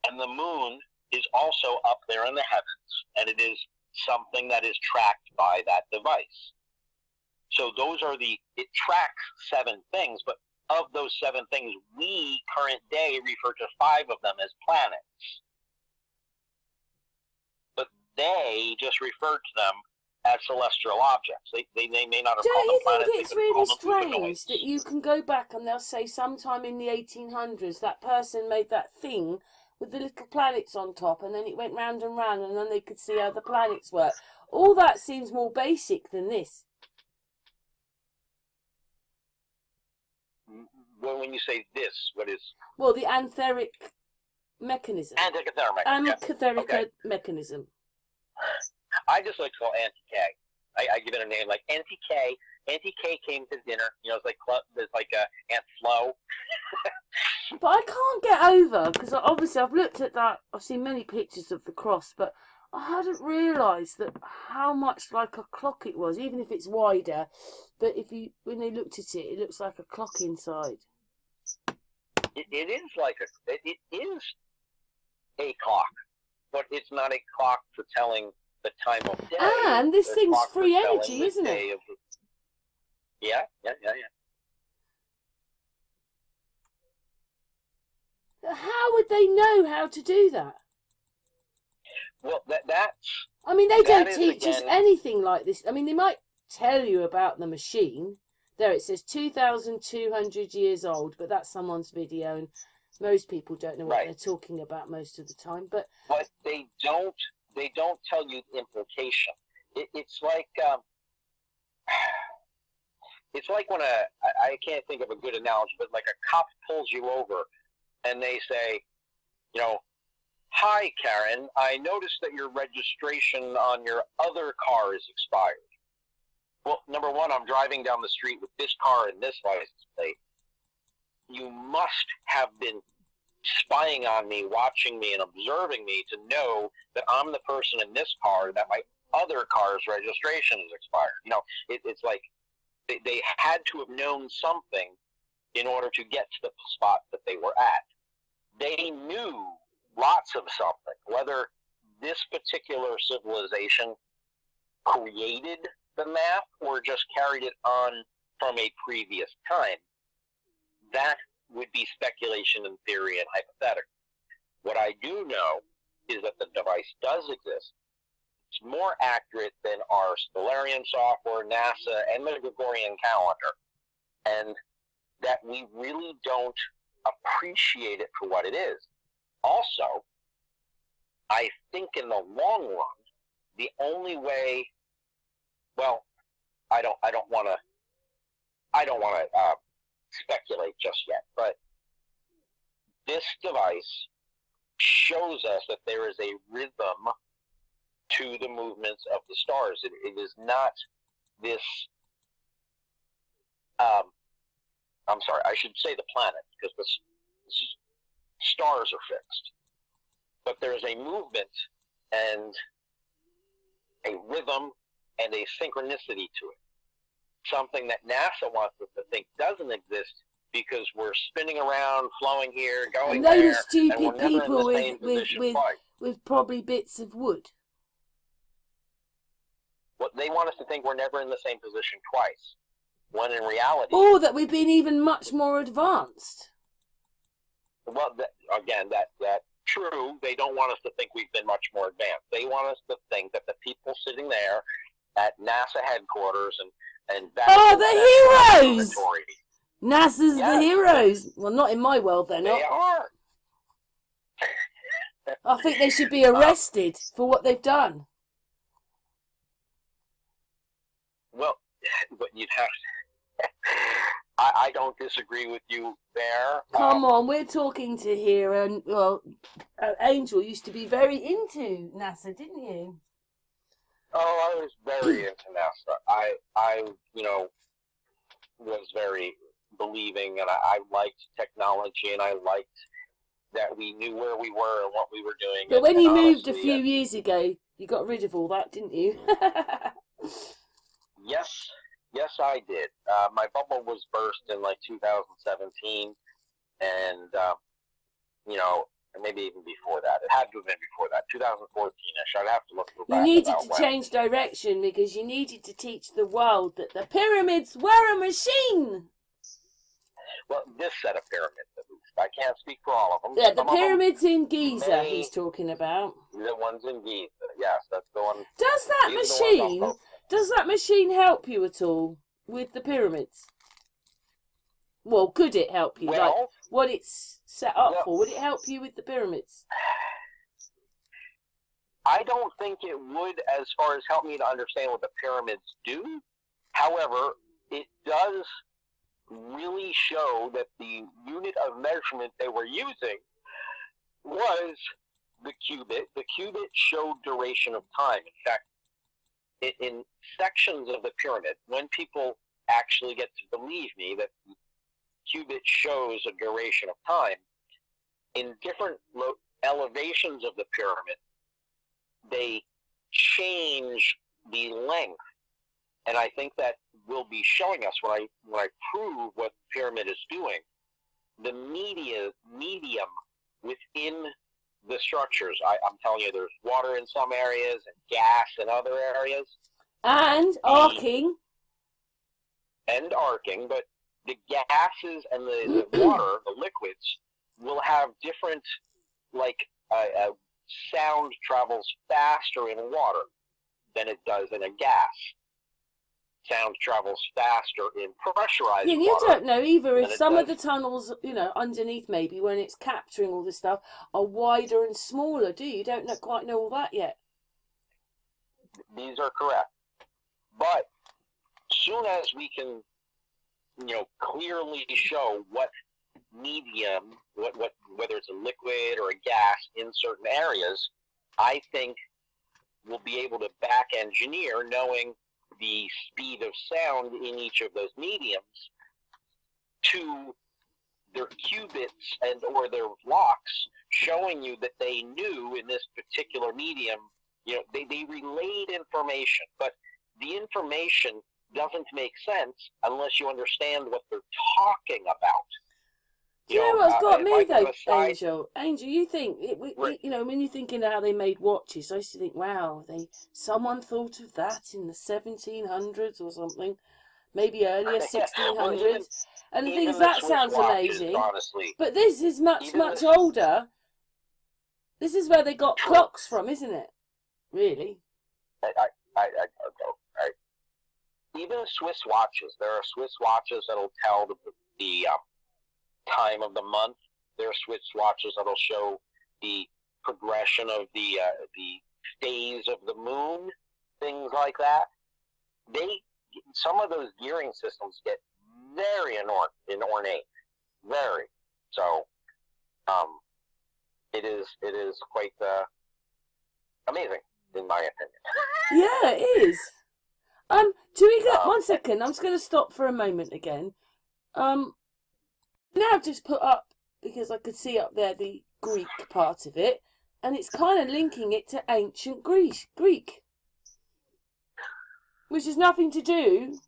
And the moon is also up there in the heavens, and it is something that is tracked by that device. So those are it tracks 7 things, but of those 7 things, we current day refer to 5 of them as planets. But they just refer to them as celestial objects. They may not have called them planets. Don't you think it's really strange that you can go back and they'll say sometime in the 1800s that person made that thing with the little planets on top, and then it went round and round, and then they could see how the planets work. All that seems more basic than this. Well, when you say this, what is... Well, the antheric mechanism. Antikythera mechanism. Antikythera mechanism. I just like to call Anti-K. I give it a name like Anti-K. Anti-K came to dinner. It's like Aunt Flo. But I can't get over, because obviously I've looked at that, I've seen many pictures of the cross, but I hadn't realised that how much like a clock it was, even if it's wider. But when they looked at it, it looks like a clock inside. It is a clock, but it's not a clock for telling the time of day. And this thing's free energy, isn't it? Yeah. How would they know how to do that? Well, that's... I mean, they that don't is, teach us again, anything like this. I mean, they might tell you about the machine. There it says 2,200 years old, but that's someone's video, and most people don't know what right. they're talking about most of the time. But they don't tell you the implication. It's like it's like when I can't think of a good analogy, but like a cop pulls you over and they say, you know, "Hi, Karen, I noticed that your registration on your other car is expired." Well, number one, I'm driving down the street with this car and this license plate. You must have been spying on me, watching me, and observing me to know that I'm the person in this car, that my other car's registration is expired. You know, it's like they had to have known something in order to get to the spot that they were at. They knew lots of something. Whether this particular civilization created the math or just carried it on from a previous time, that would be speculation and theory and hypothetical. What I do know is that the device does exist. It's more accurate than our Stellarium software, NASA, and the Gregorian calendar, and that we really don't appreciate it for what it is. Also, I think in the long run, the only way, well, I don't want to speculate just yet, but this device shows us that there is a rhythm to the movements of the stars. It is not this, I'm sorry, I should say the planet, because the stars are fixed. But there is a movement and a rhythm and a synchronicity to it. Something that NASA wants us to think doesn't exist because we're spinning around, flowing here, going and those there, stupid and we're never people in the same position twice. with probably bits of wood. Well, they want us to think we're never in the same position twice, when in reality... Or that we've been even much more advanced. Well, that true. They don't want us to think we've been much more advanced. They want us to think that the people sitting there at NASA headquarters and the heroes! NASA's yes. The heroes. Well, not in my world, they're not. They are. I think they should be arrested for what they've done. Well, but you'd have to... I don't disagree with you there. Come on, we're talking to here, and well, Angel used to be very into NASA, didn't you? Oh, I was very into NASA. I was very believing, and I liked technology, and I liked that we knew where we were and what we were doing. But when you moved a few years ago, you got rid of all that, didn't you? Yes, I did. My bubble was burst in like 2017, and maybe even before that. It had to have been before that, 2014-ish. I'd have to look back. You needed to change direction because you needed to teach the world that the pyramids were a machine. Well, this set of pyramids, at least. I can't speak for all of them. Yeah, the pyramids in Giza he's talking about. The ones in Giza, yes, that's the one. Does that machine help you at all with the pyramids? Well, could it help you? Well, like what it's set up for? Would it help you with the pyramids? I don't think it would, as far as help me to understand what the pyramids do. However, it does really show that the unit of measurement they were using was the cubit. The cubit showed duration of time. In fact, in sections of the pyramid, when people actually get to believe me that the cubit shows a duration of time, in different elevations of the pyramid, they change the length. And I think that will be showing us when I prove what the pyramid is doing, the medium within the structures. I'm telling you, there's water in some areas and gas in other areas. And arcing. And arcing, but the gases and the water, the liquids, will have different, like, sound travels faster in water than it does in a gas. Sound travels faster in pressurized Yeah, and you water. don't know either if some of does. the tunnels, you know, underneath maybe when it's capturing all this stuff are wider and smaller, do you? You don't quite know all that yet. These are correct. But soon as we can, you know, clearly show what medium, whether it's a liquid or a gas in certain areas, I think we'll be able to back engineer, knowing the speed of sound in each of those mediums, to their qubits and or their locks, showing you that they knew in this particular medium, you know, they relayed information, but the information doesn't make sense unless you understand what they're talking about. Do you know what's got me though, aside, Angel? You think you know, when you're thinking how they made watches, I used to think, wow, someone thought of that in the 1700s or something, maybe earlier 1600s. Well, and the thing is, that sounds watches, amazing. honestly, but this is much older. This is where they got clocks from, isn't it? Really? Even Swiss watches. There are Swiss watches that'll tell the time of the month. There are Swiss watches that'll show the progression of the phase of the moon, things like that. Some of those gearing systems get very ornate, very. So, it is quite amazing, in my opinion. Yeah, it is. Do we get 1 second? I'm just going to stop for a moment again. Now I've just put up, because I could see up there the Greek part of it, and it's kind of linking it to ancient Greek, which has nothing to do.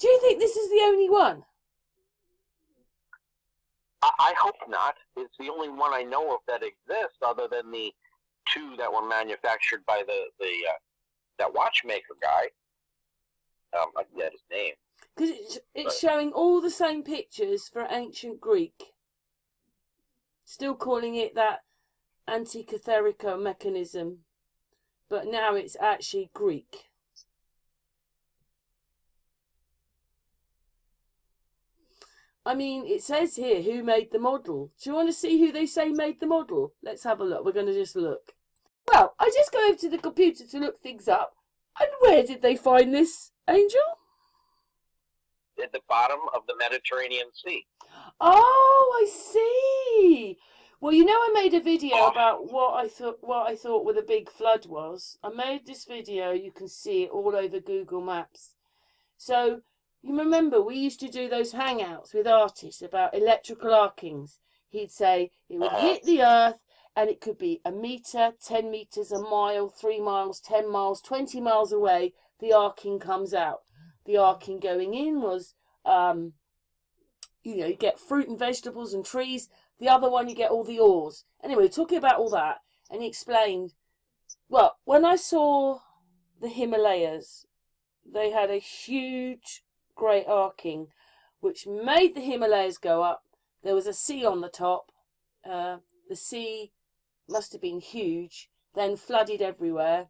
Do you think this is the only one? I hope not. It's the only one I know of that exists, other than the two that were manufactured by that watchmaker guy. I forget his name. Because it's showing all the same pictures for ancient Greek. Still calling it that Antikythera mechanism. But now it's actually Greek. I mean, it says here who made the model. Do you want to see who they say made the model? Let's have a look. We're going to just look. Well, I just go over to the computer to look things up. And where did they find this, Angel? At the bottom of the Mediterranean Sea. Oh, I see. Well, you know, I made a video about what I thought where the big flood was. I made this video. You can see it all over Google Maps. So you remember we used to do those hangouts with artists about electrical arcings. He'd say it would hit the earth, and it could be a meter, 10 meters, a mile, 3 miles, 10 miles, 20 miles away. The arcing comes out. The arcing going in was, you know, you get fruit and vegetables and trees. The other one, you get all the ores. Anyway, talking about all that, and he explained, well, when I saw the Himalayas, they had a huge, great arcing, which made the Himalayas go up. There was a sea on the top. The sea must have been huge, then flooded everywhere.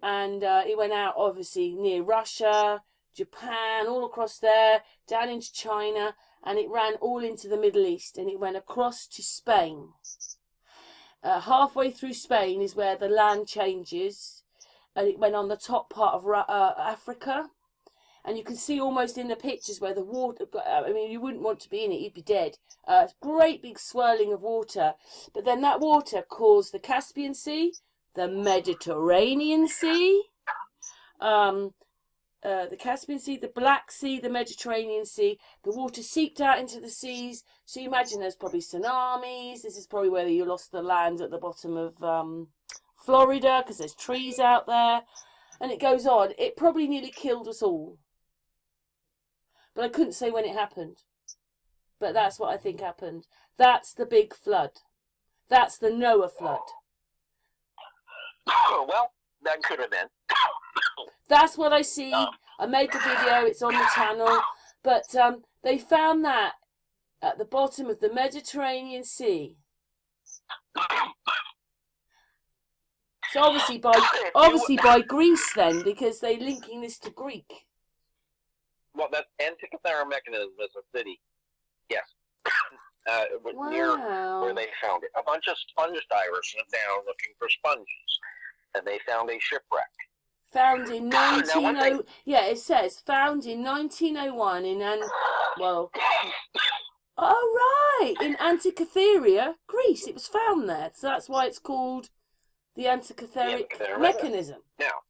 And it went out, obviously, near Russia, Japan, all across there, down into China, and it ran all into the Middle East, and it went across to Spain. Halfway through Spain is where the land changes, and it went on the top part of Africa. And you can see almost in the pictures where the water, I mean, you wouldn't want to be in it, you'd be dead. Great big swirling of water. But then that water caused the Caspian Sea, the Mediterranean Sea, the Caspian Sea, the Black Sea, the Mediterranean Sea. The water seeped out into the seas. So you imagine there's probably tsunamis. This is probably where you lost the land at the bottom of Florida, because there's trees out there. And it goes on. It probably nearly killed us all. But I couldn't say when it happened. But that's what I think happened. That's the big flood. That's the Noah flood. Well, that could have been. That's what I see. I made the video. It's on the channel. But they found that at the bottom of the Mediterranean Sea. So obviously by Greece then, because they're linking this to Greek. Well, that Antikythera mechanism is a city. Yes. Wow. Near where they found it. A bunch of sponge divers went down looking for sponges, and they found a shipwreck. Found in 1901. Yeah, it says found in 1901 oh right, in Antikythera, Greece. It was found there, so that's why it's called the Antikythera mechanism. Now,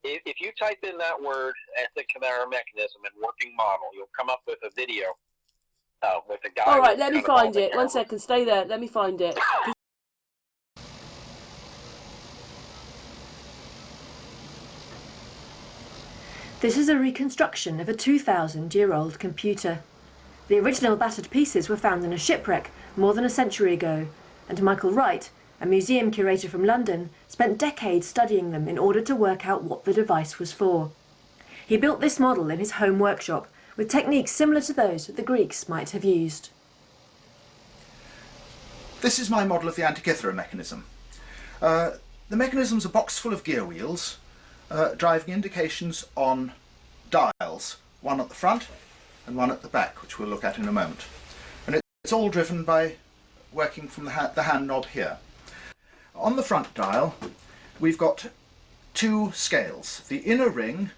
if you type in that word Antikythera mechanism and working model, you'll come up with a video with a guy. All right, let me find it. 1 second, stay there. Let me find it. This is a reconstruction of a 2,000-year-old computer. The original battered pieces were found in a shipwreck more than a century ago, and Michael Wright, a museum curator from London, spent decades studying them in order to work out what the device was for. He built this model in his home workshop, with techniques similar to those that the Greeks might have used. This is my model of the Antikythera mechanism. The mechanism's a box full of gear wheels, driving indications on dials, one at the front and one at the back, which we'll look at in a moment. And it's all driven by working from the hand knob here. On the front dial, we've got two scales. The inner ring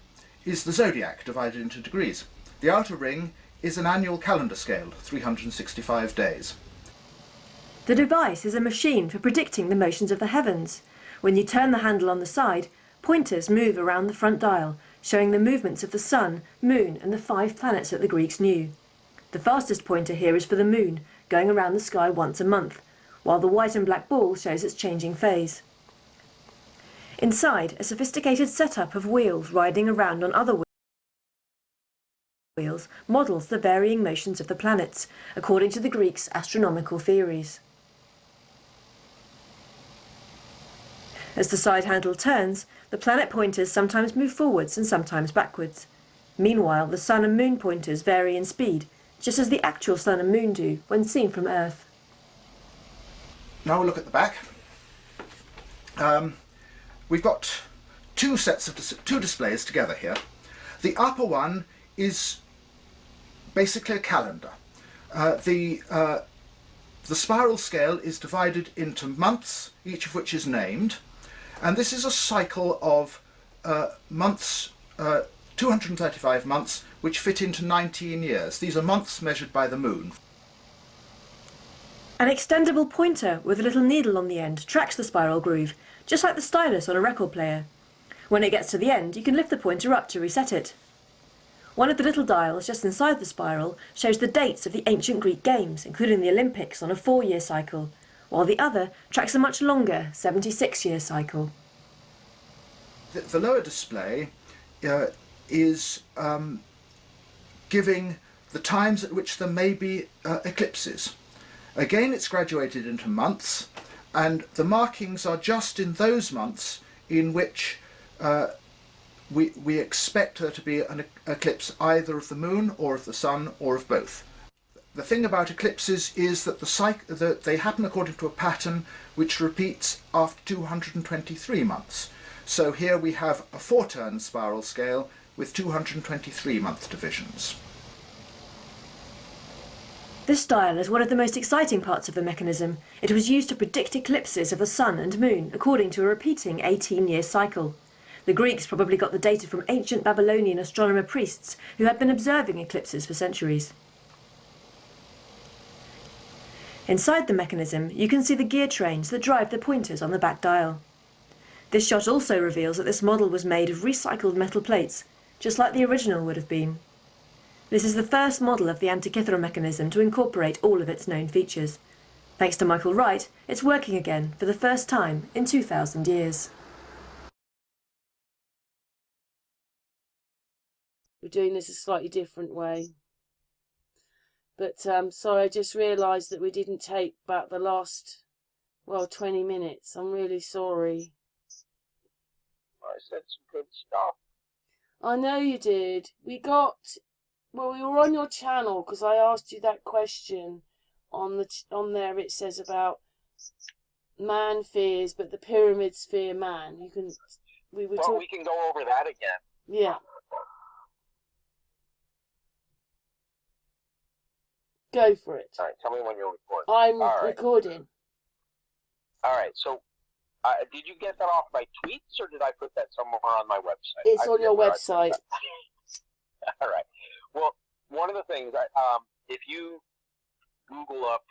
is the zodiac divided into degrees. The outer ring is an annual calendar scale, 365 days. The device is a machine for predicting the motions of the heavens. When you turn the handle on the side, pointers move around the front dial, showing the movements of the sun, moon and the 5 planets that the Greeks knew. The fastest pointer here is for the moon, going around the sky once a month, while the white and black ball shows its changing phase. Inside, a sophisticated setup of wheels riding around on other wheels models the varying motions of the planets, according to the Greeks' astronomical theories. As the side handle turns, the planet pointers sometimes move forwards and sometimes backwards. Meanwhile, the sun and moon pointers vary in speed, just as the actual sun and moon do when seen from Earth. Now we'll look at the back. We've got two sets of two displays together here. The upper one is basically a calendar. The spiral scale is divided into months, each of which is named, and this is a cycle of months, 235 months, which fit into 19 years. These are months measured by the moon. An extendable pointer with a little needle on the end tracks the spiral groove, just like the stylus on a record player. When it gets to the end, you can lift the pointer up to reset it. One of the little dials just inside the spiral shows the dates of the ancient Greek games, including the Olympics, on a 4-year cycle, while the other tracks a much longer 76-year cycle. The lower display is giving the times at which there may be eclipses. Again, it's graduated into months, and the markings are just in those months in which we expect there to be an eclipse either of the moon or of the sun or of both. The thing about eclipses is that they happen according to a pattern which repeats after 223 months. So here we have a 4-turn spiral scale with 223-month divisions. This dial is one of the most exciting parts of the mechanism. It was used to predict eclipses of the sun and moon according to a repeating 18-year cycle. The Greeks probably got the data from ancient Babylonian astronomer priests who had been observing eclipses for centuries. Inside the mechanism, you can see the gear trains that drive the pointers on the back dial. This shot also reveals that this model was made of recycled metal plates, just like the original would have been. This is the first model of the Antikythera mechanism to incorporate all of its known features. Thanks to Michael Wright, it's working again for the first time in 2,000 years. We're doing this a slightly different way. But sorry, I just realised that we didn't take back the last, 20 minutes. I'm really sorry. I said some good stuff. I know you did. We got Well, we were on your channel because I asked you that question. On there it says about man fears, but the pyramids fear man. You can. We were Well, we can go over that again. Yeah. Go for it. All right, tell me when you're recording. I'm All right. recording. All right, so did you get that off my tweets, or did I put that somewhere on my website? It's on your website. All right. Well, one of the things, if you Google up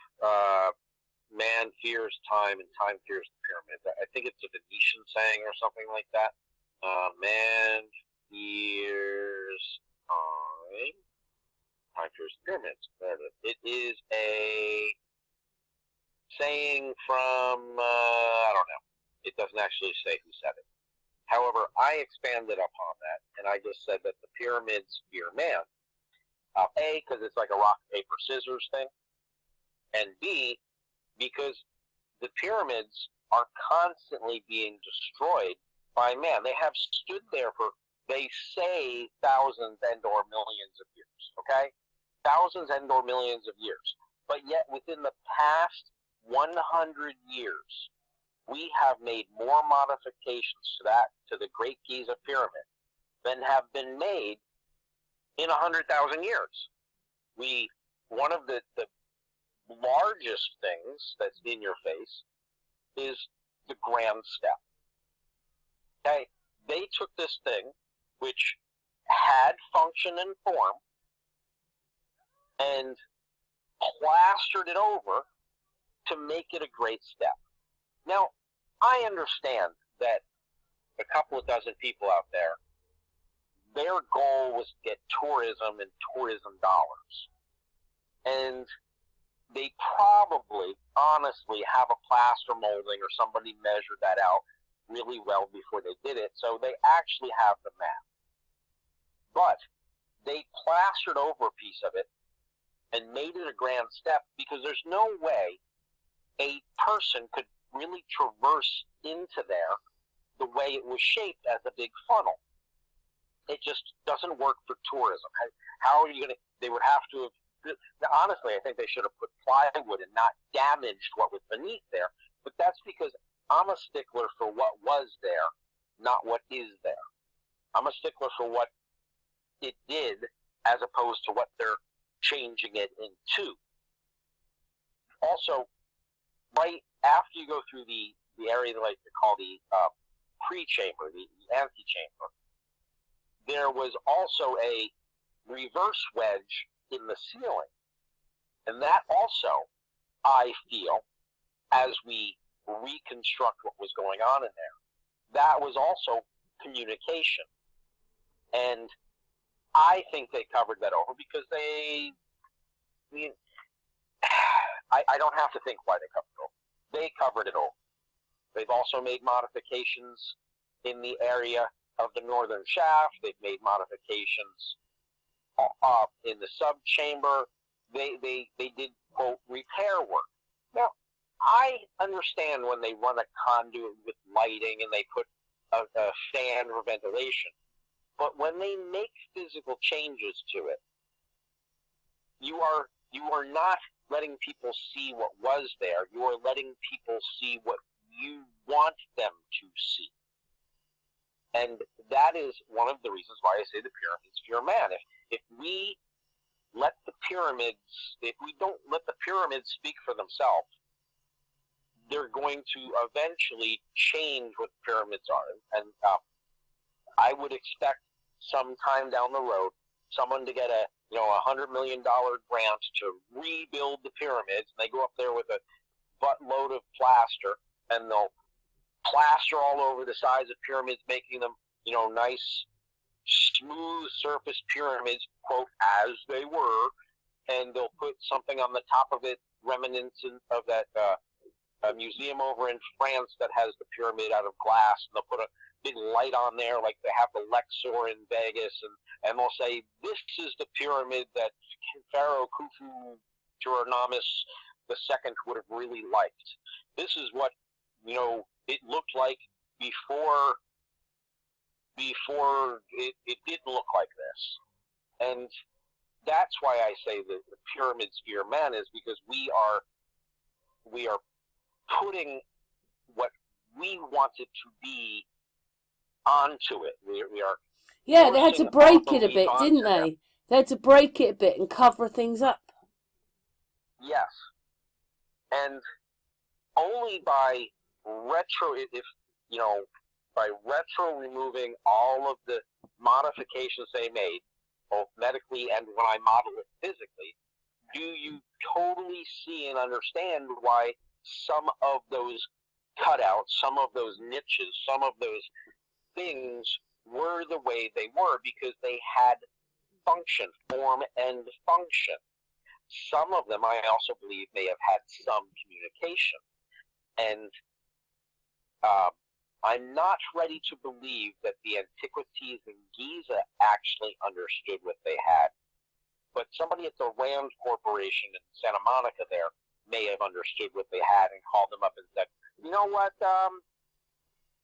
man fears time and time fears the pyramids, I think it's a Venetian saying or something like that. Man fears time. Time fears the pyramids. There it is. It is a saying from, I don't know. It doesn't actually say who said it. However, I expanded upon that, and I just said that the pyramids fear man. A, because it's like a rock, paper, scissors thing. And B, because the pyramids are constantly being destroyed by man. They have stood there for, they say, thousands and or millions of years, okay? Thousands and or millions of years. But yet, within the past 100 years, we have made more modifications to the Great Giza Pyramid than have been made in 100,000 years. One of the largest things that's in your face is the grand step. Okay, they took this thing, which had function and form, and plastered it over to make it a great step. Now, I understand that a couple of dozen people out there, their goal was to get tourism and tourism dollars. And they probably, honestly, have a plaster molding or somebody measured that out really well before they did it, so they actually have the map. But they plastered over a piece of it and made it a grand step because there's no way a person could really traverse into there the way it was shaped as a big funnel. It just doesn't work for tourism. How are you going to, they would have to have, honestly, I think they should have put plywood and not damaged what was beneath there, but that's because I'm a stickler for what was there, not what is there. I'm a stickler for what it did as opposed to what they're changing it into. Also, right after you go through the area they like to call the pre-chamber, the antechamber, there was also a reverse wedge in the ceiling. And that also, I feel, as we reconstruct what was going on in there, that was also communication. And I think they covered that over because I don't have to think why they covered it over. They covered it over. They've also made modifications in the area of the northern shaft. They've made modifications in the subchamber. They did, quote, repair work. Now, I understand when they run a conduit with lighting and they put a fan for ventilation, but when they make physical changes to it, you are not letting people see what was there. You are letting people see what you want them to see. And that is one of the reasons why I say the pyramids fear man. If we let the pyramids, if we don't let the pyramids speak for themselves, they're going to eventually change what the pyramids are. And I would expect sometime down the road someone to get a $100 million grant to rebuild the pyramids, and they go up there with a buttload of plaster, and they'll plaster all over the sides of pyramids, making them, nice, smooth surface pyramids, quote, as they were, and they'll put something on the top of it reminiscent of that museum over in France that has the pyramid out of glass, and they'll put a big light on there like they have the Luxor in Vegas, and they'll say, this is the pyramid that Pharaoh Khufu Turanamis II would have really liked. This is what, it looked like before it didn't look like this. And that's why I say that the pyramids fear men, is because we are putting what we want it to be onto it. We are. Yeah, they had to break it a bit, didn't them. they? They had to break it a bit and cover things up. Yes. And only by retro removing all of the modifications they made, both medically and when I model it physically, do you totally see and understand why some of those cutouts, some of those niches, some of those things were the way they were, because they had function, form and function. Some of them, I also believe, may have had some communication. And I'm not ready to believe that the Antiquities in Giza actually understood what they had. But somebody at the Rand Corporation in Santa Monica there may have understood what they had and called them up and said, you know what,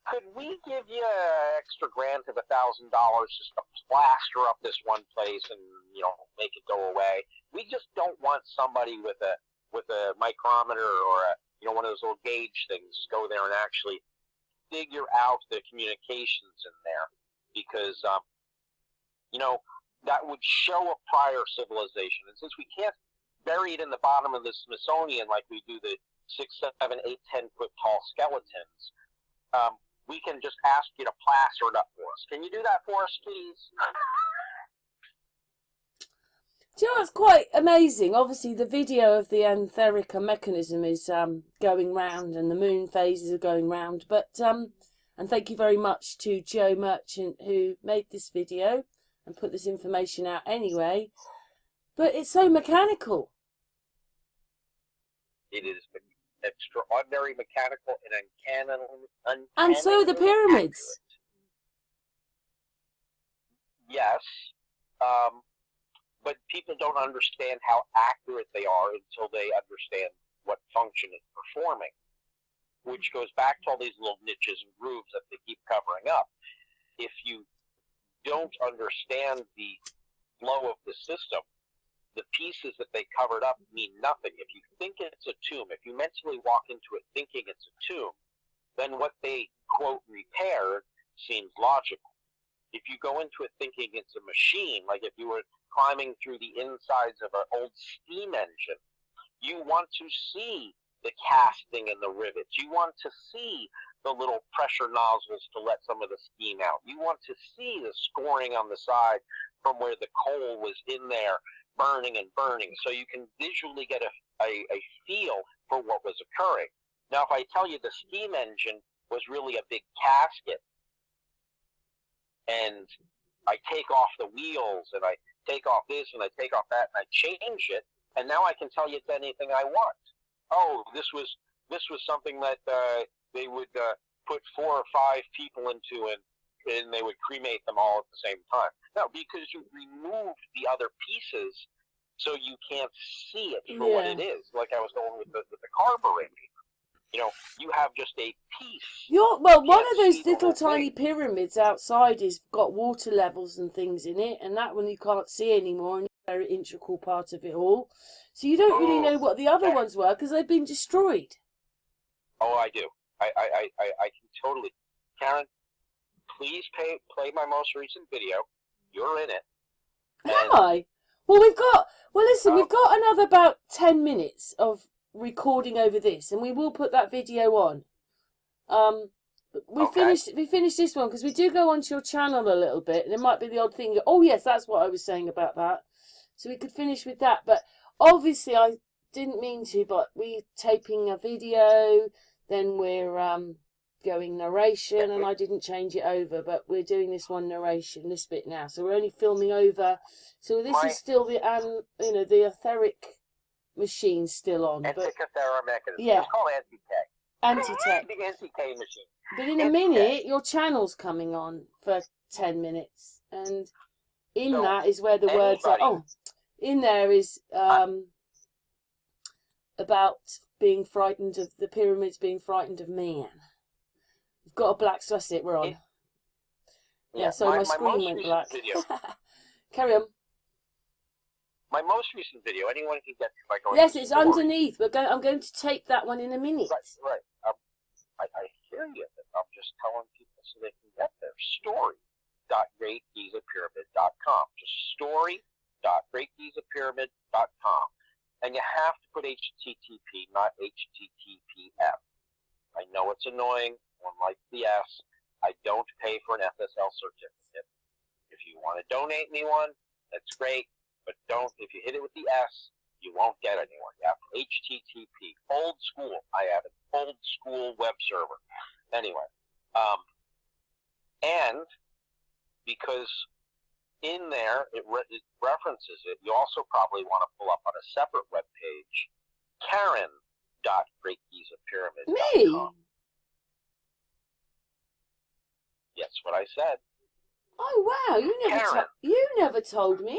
could we give you an extra grant of $1,000 just to plaster up this one place and, make it go away? We just don't want somebody with a micrometer or one of those little gauge things go there and actually figure out the communications in there, because that would show a prior civilization. And since we can't bury it in the bottom of the Smithsonian like we do the 6, 7, 8, 10 foot tall skeletons, we can just ask you to plaster it up for us. Can you do that for us, please? Do you know what's quite amazing? Obviously, the video of the Antikythera mechanism is going round, and the moon phases are going round. But and thank you very much to Joe Merchant, who made this video and put this information out anyway. But it's so mechanical. It is extraordinary, mechanical, and uncanny. And so are the pyramids. Accurate. Yes. But people don't understand how accurate they are until they understand what function it's performing, which goes back to all these little niches and grooves that they keep covering up. If you don't understand the flow of the system, the pieces that they covered up mean nothing. If you think it's a tomb, if you mentally walk into it thinking it's a tomb, then what they, quote, repaired seems logical. If you go into it thinking it's a machine, like if you were climbing through the insides of an old steam engine, you want to see the casting and the rivets. You want to see the little pressure nozzles to let some of the steam out. You want to see the scoring on the side from where the coal was in there burning and burning, so you can visually get a feel for what was occurring. Now, if I tell you the steam engine was really a big casket, and I take off the wheels, and I take off this, and I take off that, and I change it, and now I can tell you it's anything I want. Oh, this was something that they would put 4 or 5 people into, and they would cremate them all at the same time. No, because you removed the other pieces, so you can't see it for what it is. Like I was going with the carburetor. You have just a piece. One of those little tiny pyramids outside has got water levels and things in it, and that one you can't see anymore, and it's a very integral part of it all. So you don't really know what the other ones were because they've been destroyed. Oh, I do. I can totally. Karen, please play my most recent video. You're in it. Am I? Well, listen, we've got another about 10 minutes of recording over this, and we will put that video on. We finished this one because we do go onto your channel a little bit, and it might be the odd thing. Oh yes, that's what I was saying about that. So we could finish with that, but obviously I didn't mean to. But we're taping a video, then we're going narration, and I didn't change it over, but we're doing this one narration, this bit now. So we're only filming over. So this is still the the etheric machine still on. Antikythera mechanism. Yeah. It's called Anti-tech. The NTK machine. But in a minute, your channel's coming on for 10 minutes, and in that is where the words are. Oh, in there is about being frightened of the pyramids, being frightened of man. We've got a black. So that's it. We're on. Yeah. So my screen went black. Carry on. My most recent video, anyone can get to by going Yes, to it's story. underneath. I'm going to tape that one in a minute. Right. I hear you. I'm just telling people so they can get there. Story.greatgizapyramid.com. Just story.greatgizapyramid.com. And you have to put HTTP, not HTTPS. I know it's annoying. One likes the S. I don't pay for an SSL certificate. If you want to donate me one, that's great. But don't, if you hit it with the S, you won't get anywhere. You have HTTP. Old school. I have an old school web server. Anyway. And because in there it references it, you also probably want to pull up on a separate web page, Karen.GreatGizaPyramid.com. Me? Yes, what I said. Oh wow! You never told me.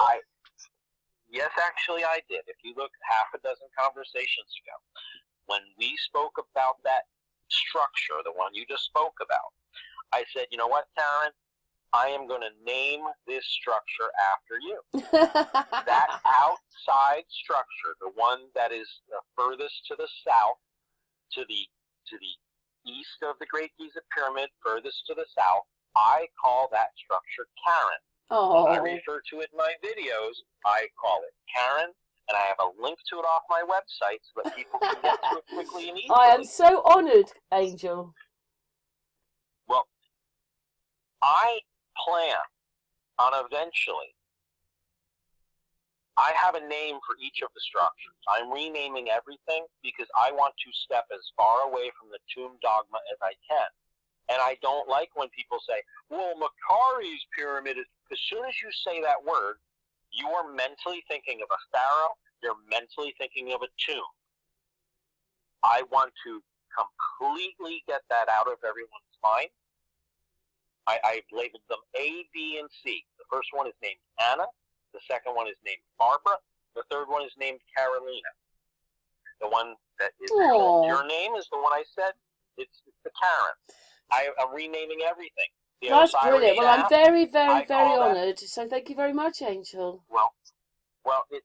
Yes, actually I did. If you look half a dozen conversations ago, when we spoke about that structure, the one you just spoke about, I said, you know what, Karen? I am going to name this structure after you. That outside structure, the one that is the furthest to the south, to the east of the Great Giza Pyramid, furthest to the south, I call that structure Karen. Oh. When I refer to it in my videos, I call it Karen, and I have a link to it off my website so that people can get to it quickly and easily. I am so honoured, Angel. Well, I plan on eventually, I have a name for each of the structures. I'm renaming everything because I want to step as far away from the tomb dogma as I can. And I don't like when people say, well, Makari's pyramid is, as soon as you say that word, you are mentally thinking of a pharaoh, you're mentally thinking of a tomb. I want to completely get that out of everyone's mind. I've labeled them A, B, and C. The first one is named Anna. The second one is named Barbara. The third one is named Carolina. The one that is called your name is the one I said. It's the Karen. I'm renaming everything. The That's Osiris brilliant. Well, I'm shaft, very, very, I very call that- honoured. So thank you very much, Angel. Well,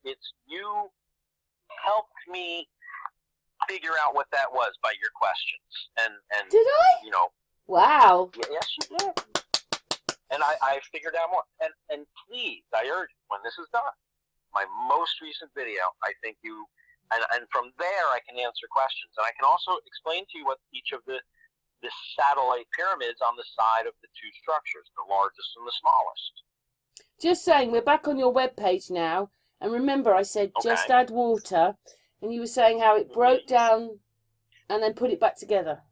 it's you helped me figure out what that was by your questions. And Did I? you know, Wow. yes, you did. And I figured out more. And please, I urge you, when this is done, my most recent video, I think you, and from there I can answer questions. And I can also explain to you what each of the satellite pyramids on the side of the two structures, the largest and the smallest. Just saying, we're back on your webpage now. And remember, I said just add water. And you were saying how it broke down and then put it back together.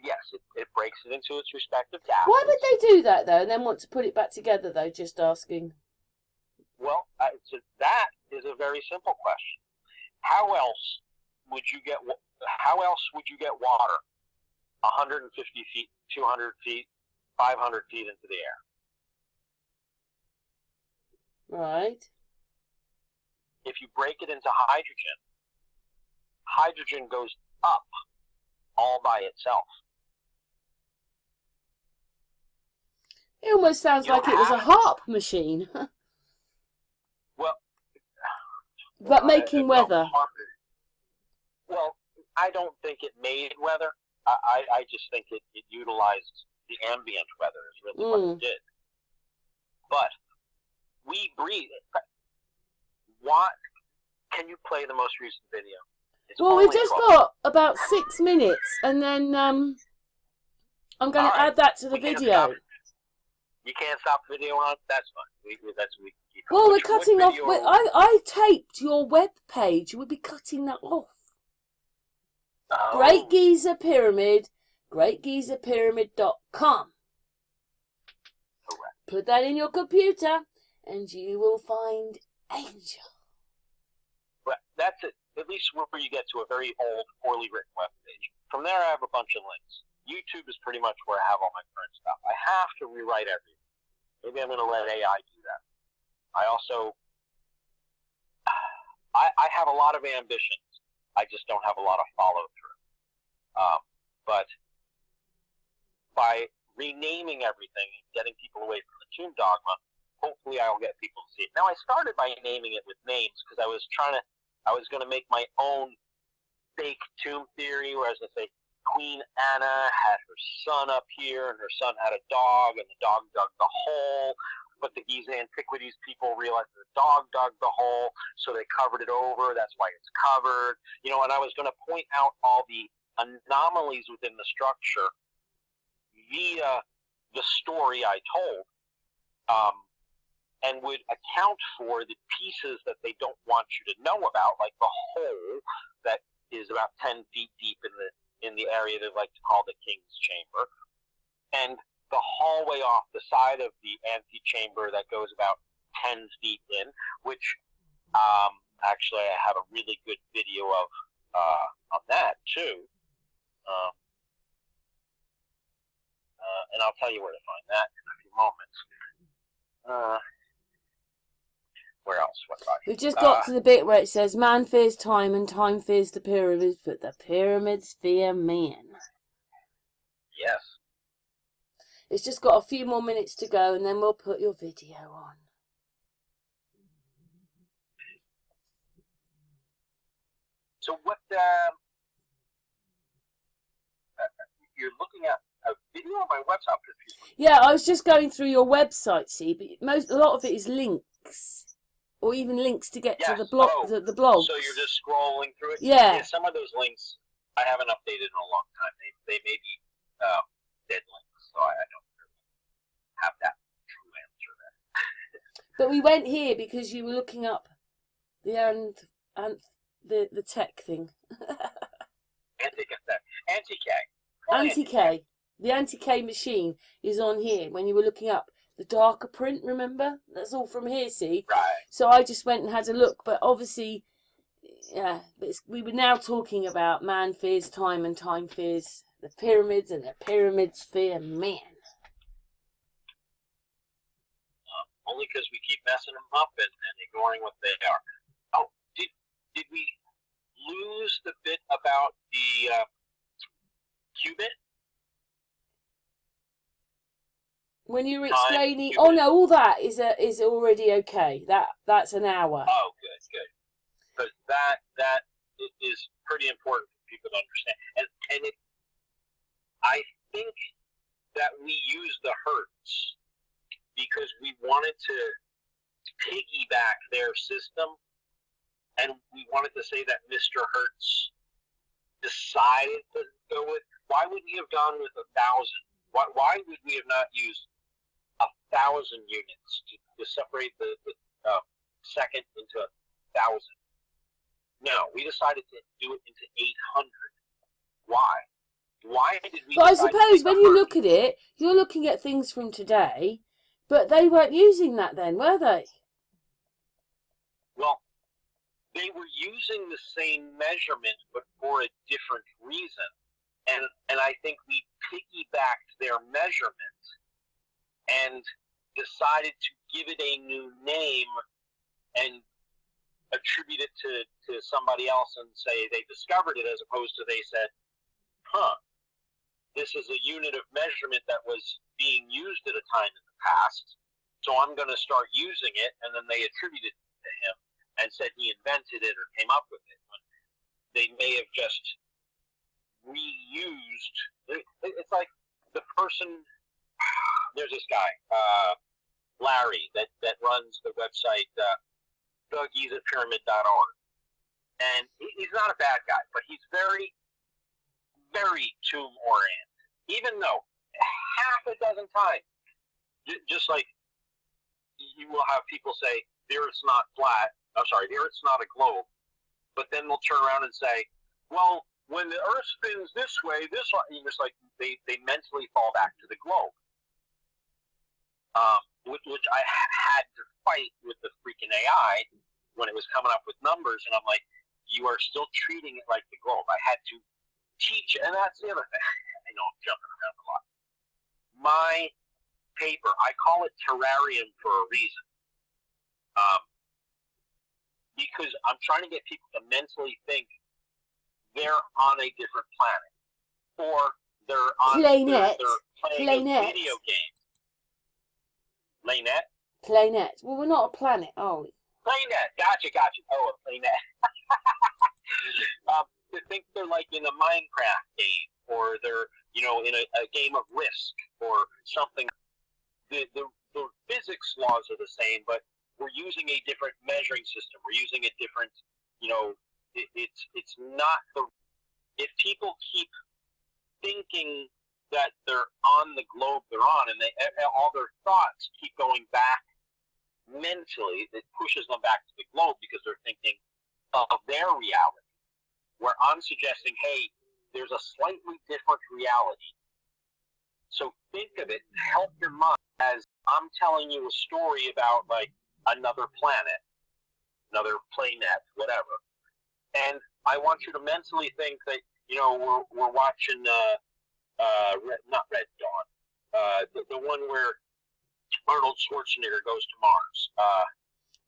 Yes, it breaks it into its respective gases. Why would they do that, though, and then want to put it back together, though? Just asking. Well, so that is a very simple question. How else would you get water 150 feet, 200 feet, 500 feet into the air? Right. If you break it into hydrogen goes up all by itself. It almost sounds like it was a harp machine. Well, but making weather. Well, I don't think it made weather. I just think it utilized the ambient weather is really what it did. But we breathe. What? Can you play the most recent video? Well, we've just got about 6 minutes, and then I'm going to add that to the video. You can't stop the video on? That's fine. Well, we're cutting off. I taped your web page. We'll be cutting that off. Oh. Great Giza Pyramid, greatgizapyramid.com. Correct. Put that in your computer, and you will find Angel. Well, that's it. At least where you get to a very old, poorly written web page. From there, I have a bunch of links. YouTube is pretty much where I have all my current stuff. I have to rewrite everything. Maybe I'm going to let AI do that. I also, I have a lot of ambitions. I just don't have a lot of follow-through. But by renaming everything and getting people away from the tomb dogma, hopefully I'll get people to see it. Now, I started by naming it with names because I was going to make my own fake tomb theory where I was going to say Queen Anna had her son up here, and her son had a dog, and the dog dug the hole. But the Giza Antiquities people realized the dog dug the hole, so they covered it over. That's why it's covered. And I was going to point out all the anomalies within the structure via the story I told, and would account for the pieces that they don't want you to know about, like the hole that is about 10 feet deep in the area they like to call the King's Chamber, and the hallway off the side of the antechamber that goes about 10 feet in, which actually I have a really good video of on that too. And I'll tell you where to find that in a few moments. Where else? What about We've just got to the bit where it says, man fears time and time fears the pyramids, but the pyramids fear man. Yes. It's just got a few more minutes to go, and then we'll put your video on. So what, you're looking at a video on my website? Yeah, I was just going through your website, see, but a lot of it is links, or even links to get to the blog, the blog. So you're just scrolling through it? Yeah. Some of those links I haven't updated in a long time. They may be dead links, so I don't really have that true answer there. But we went here because you were looking up the tech thing. Anti-K. The Anti-K machine is on here when you were looking up the darker print, remember? That's all from here, see? Right. So I just went and had a look, but obviously, yeah, we were now talking about man fears time and time fears the pyramids, and the pyramids fear man. Only because we keep messing them up and ignoring what they are. Oh, did we lose the bit about the qubit? When you were explaining, oh no, all that is already okay. That's an hour. Oh, good. Because that is pretty important for people to understand. And I think that we use the hertz because we wanted to piggyback their system, and we wanted to say that Mr. Hertz decided to go with. Why wouldn't he have gone with 1,000? Why would we have not used 1,000 units to separate the second into 1,000? No, we decided to do it into 800. Why? Why did we? But I suppose when you look at it, you're looking at things from today, but they weren't using that then, were they? Well, they were using the same measurement, but for a different reason. And I think we piggybacked their measurement and decided to give it a new name and attribute it to somebody else and say they discovered it, as opposed to they said, this is a unit of measurement that was being used at a time in the past, so I'm going to start using it, and then they attributed it to him and said he invented it or came up with it. They may have just reused. It's like the person, there's this guy, Larry, that runs the website GizaPyramid.org. And he's not a bad guy, but he's very, very tomb-oriented. Even though half a dozen times, just like you will have people say, the Earth's not flat, the Earth's not a globe, but then they'll turn around and say, well, when the Earth spins this way, just like they mentally fall back to the globe. Which I had to fight with the freaking AI when it was coming up with numbers, and I'm like, you are still treating it like the globe. I had to teach, and that's the other thing. I know I'm jumping around a lot. My paper, I call it terrarium for a reason. Because I'm trying to get people to mentally think they're on a different planet, or they're playing a video game. Planet? Planet. Well, we're not a planet, are we? Playnet. Gotcha. Oh, a Playnet. To think they're like in a Minecraft game, or they're, you know, in a game of Risk or something. The physics laws are the same, but we're using a different measuring system. We're using a different, you know, it's not the. If people keep thinking that they're on the globe they're on, and all their thoughts keep going back mentally, it pushes them back to the globe because they're thinking of their reality. Where I'm suggesting, hey, there's a slightly different reality. So think of it, help your mind as I'm telling you a story about like another planet, another planet, whatever. And I want you to mentally think that, you know, we're watching not Red Dawn, the one where Arnold Schwarzenegger goes to Mars.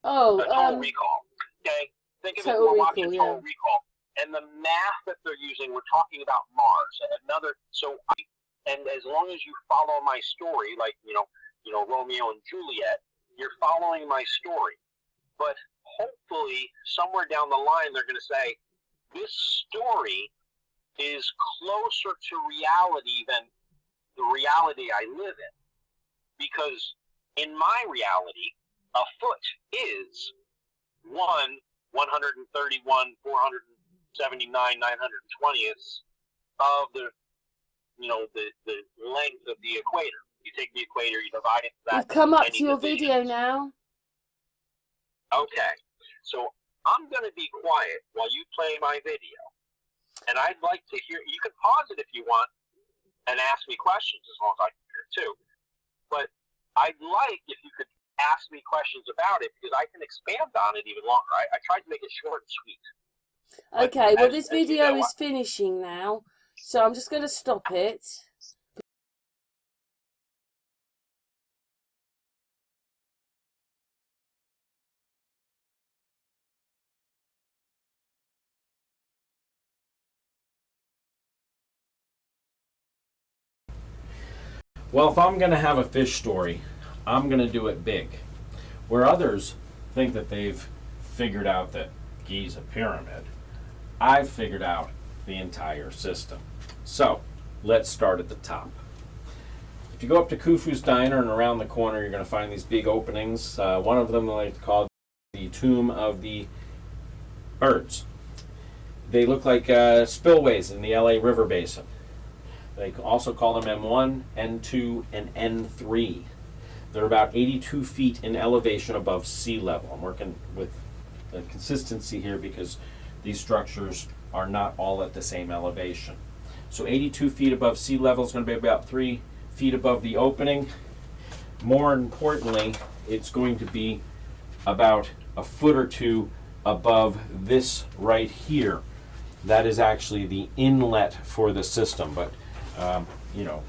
Total Recall. Okay, think of it. We're watching Total Recall, and the math that they're using. We're talking about Mars. And as long as you follow my story, like you know Romeo and Juliet, you're following my story. But hopefully, somewhere down the line, they're going to say this story is closer to reality than the reality I live in. Because in my reality, a foot is 131, 479, 920ths of the length of the equator. You take the equator, you divide it. We've come up to your video now. Okay, so I'm going to be quiet while you play my video. And I'd like to hear, you can pause it if you want and ask me questions as long as I can hear too. But I'd like if you could ask me questions about it because I can expand on it even longer. I tried to make it short and sweet. Okay, well this video is finishing now, so I'm just going to stop it. Well, if I'm going to have a fish story, I'm going to do it big. Where others think that they've figured out the Giza pyramid, I've figured out the entire system. So, let's start at the top. If you go up to Khufu's Diner and around the corner, you're going to find these big openings. One of them they like to call the Tomb of the Birds. They look like spillways in the LA River Basin. They also call them M1, N2, and N3. They're about 82 feet in elevation above sea level. I'm working with the consistency here because these structures are not all at the same elevation. So 82 feet above sea level is going to be about 3 feet above the opening. More importantly, it's going to be about a foot or two above this right here. That is actually the inlet for the system, but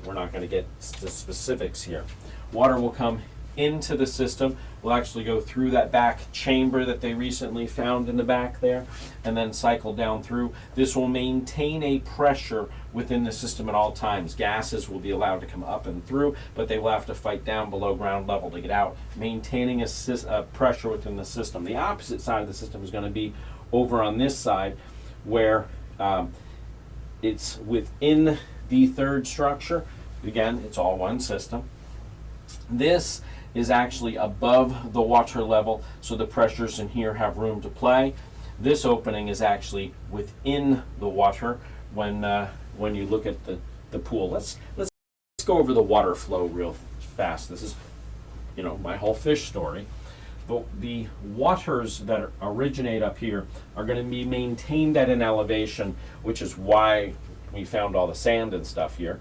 we're not going to get the specifics here. Water will come into the system. We'll actually go through that back chamber that they recently found in the back there and then cycle down through. This will maintain a pressure within the system at all times. Gases will be allowed to come up and through, but they will have to fight down below ground level to get out, maintaining a pressure within the system. The opposite side of the system is going to be over on this side where it's within the third structure. Again, it's all one system. This is actually above the water level, so the pressures in here have room to play. This opening is actually within the water when you look at the pool. Let's go over the water flow real fast. This is my whole fish story. The waters that originate up here are going to be maintained at an elevation, which is why we found all the sand and stuff here,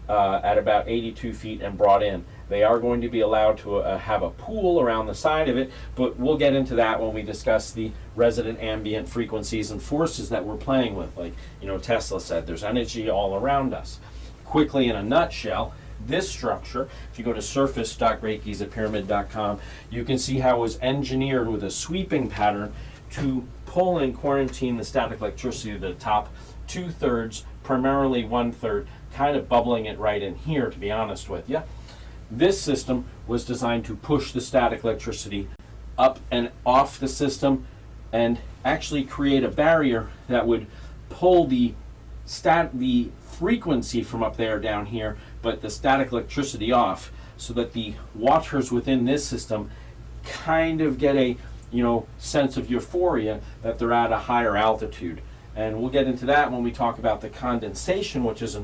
at about 82 feet and brought in. They are going to be allowed to have a pool around the side of it, but we'll get into that when we discuss the resident ambient frequencies and forces that we're playing with. Like, Tesla said, there's energy all around us. Quickly, in a nutshell, this structure, if you go to surface.greatgizapyramid.com, you can see how it was engineered with a sweeping pattern to pull and quarantine the static electricity to the top 2/3, primarily 1/3, kind of bubbling it right in here, to be honest with you. This system was designed to push the static electricity up and off the system and actually create a barrier that would pull the frequency from up there down here, but the static electricity off, so that the waters within this system kind of get a sense of euphoria that they're at a higher altitude. And we'll get into that when we talk about the condensation, which is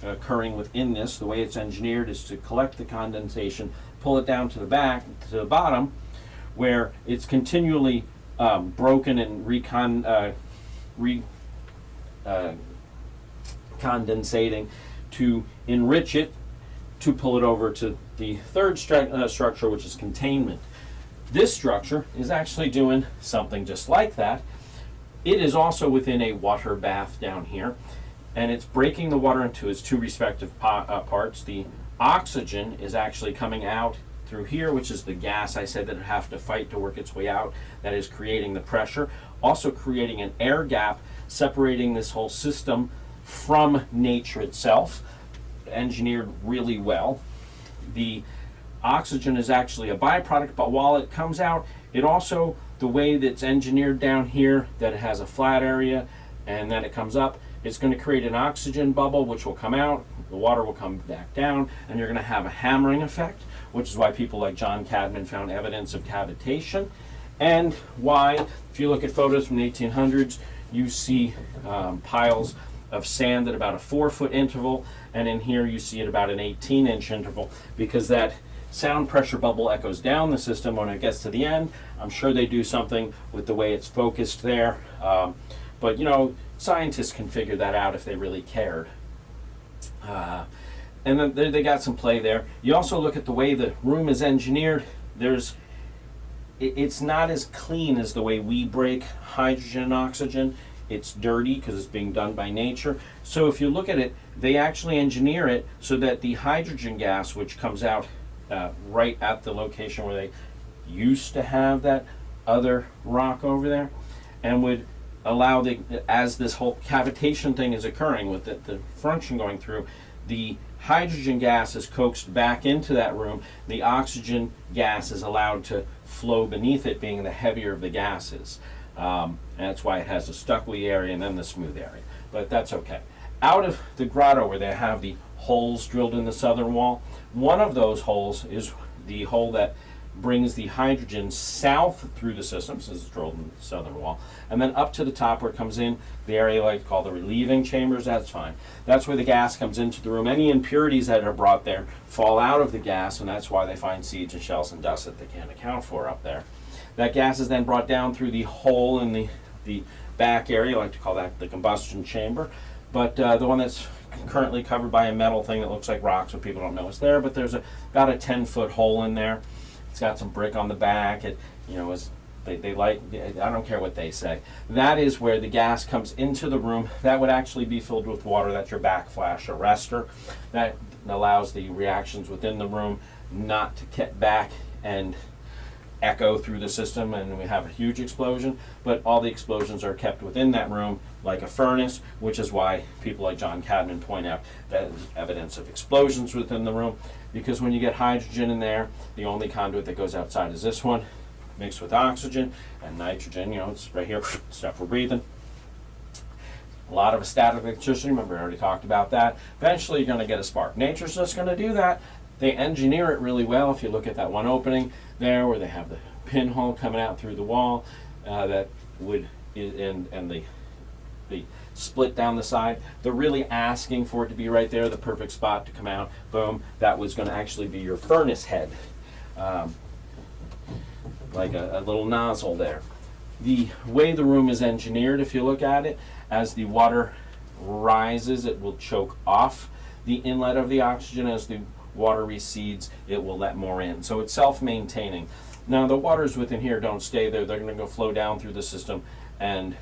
occurring within this. The way it's engineered is to collect the condensation, pull it down to the bottom, where it's continually broken and condensating to enrich it, to pull it over to the third structure, which is containment. This structure is actually doing something just like that. It is also within a water bath down here, and it's breaking the water into its two respective parts. The oxygen is actually coming out through here, which is the gas I said that it have to fight to work its way out. That is creating the pressure, also creating an air gap, separating this whole system from nature itself, engineered really well. The oxygen is actually a byproduct, but while it comes out, it also, the way that's engineered down here, that it has a flat area and then it comes up, it's going to create an oxygen bubble which will come out, the water will come back down, and you're going to have a hammering effect, which is why people like John Cadman found evidence of cavitation, and why, if you look at photos from the 1800s, you see piles of sand at about a 4-foot interval, and in here you see at about an 18-inch interval, because that sound pressure bubble echoes down the system when it gets to the end. I'm sure they do something with the way it's focused there, but scientists can figure that out if they really cared. And then they got some play there. You also look at the way the room is engineered. It's not as clean as the way we break hydrogen and oxygen. It's dirty because it's being done by nature. So if you look at it, they actually engineer it so that the hydrogen gas, which comes out right at the location where they used to have that other rock over there, and would allow as this whole cavitation thing is occurring with the function going through, the hydrogen gas is coaxed back into that room. The oxygen gas is allowed to flow beneath it, being the heavier of the gases. And that's why it has the stuccoey area and then the smooth area. But that's okay. Out of the grotto where they have the holes drilled in the southern wall, one of those holes is the hole that brings the hydrogen south through the system, since it's drilled in the southern wall, and then up to the top where it comes in, the area I like to call the relieving chambers. That's fine. That's where the gas comes into the room. Any impurities that are brought there fall out of the gas, and that's why they find seeds and shells and dust that they can't account for up there. That gas is then brought down through the hole in the back area. I like to call that the combustion chamber. But the one that's currently covered by a metal thing that looks like rocks, so people don't know it's there, but there's about a 10-foot hole in there. It's got some brick on the back. They like, I don't care what they say. That is where the gas comes into the room. That would actually be filled with water. That's your backflash arrestor. That allows the reactions within the room not to get back and echo through the system, and we have a huge explosion, but all the explosions are kept within that room like a furnace, which is why people like John Cadman point out that there's evidence of explosions within the room, because when you get hydrogen in there, the only conduit that goes outside is this one, mixed with oxygen and nitrogen. It's right here, stuff we're breathing. A lot of static electricity, remember I already talked about that. Eventually you're going to get a spark. Nature's just going to do that. They engineer it really well. If you look at that one opening there where they have the pinhole coming out through the wall, that would, and the split down the side, they're really asking for it to be right there, the perfect spot to come out. Boom, that was going to actually be your furnace head, like a little nozzle there. The way the room is engineered, if you look at it, as the water rises, it will choke off the inlet of the oxygen. As the water recedes, it will let more in. So it's self-maintaining. Now the waters within here don't stay there. They're going to go flow down through the system and,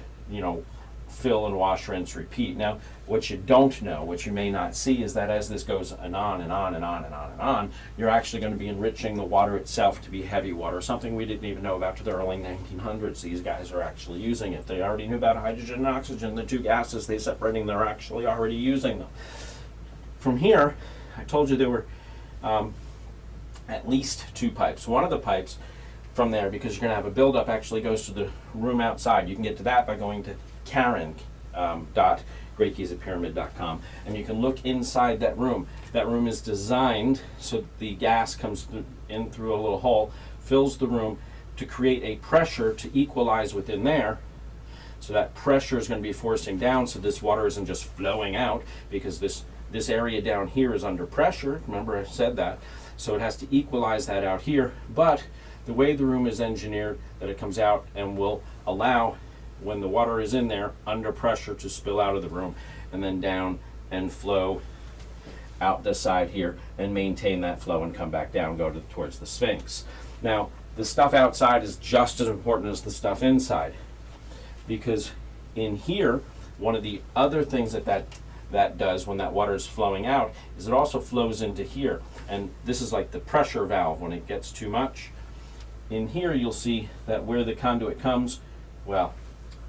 fill and wash, rinse, repeat. Now, what you don't know, what you may not see, is that as this goes on and on and on and on and on, you're actually going to be enriching the water itself to be heavy water, something we didn't even know about to the early 1900s. These guys are actually using it. They already knew about hydrogen and oxygen, the two gases they separating, they're actually already using them. From here, I told you there were at least 2 pipes. One of the pipes from there, because you're going to have a buildup, actually goes to the room outside. You can get to that by going to Karen.GreatGizaPyramid.com, and you can look inside that room. That room is designed so the gas comes in through a little hole, fills the room to create a pressure to equalize within there. So that pressure is going to be forcing down, so this water isn't just flowing out, because this area down here is under pressure. Remember I said that. So it has to equalize that out here. But the way the room is engineered, that it comes out and will allow, when the water is in there, under pressure, to spill out of the room and then down and flow out the side here and maintain that flow and come back down, go towards the Sphinx. Now, the stuff outside is just as important as the stuff inside, because in here, one of the other things that does when that water is flowing out is it also flows into here. And this is like the pressure valve when it gets too much. In here, you'll see that where the conduit comes, well,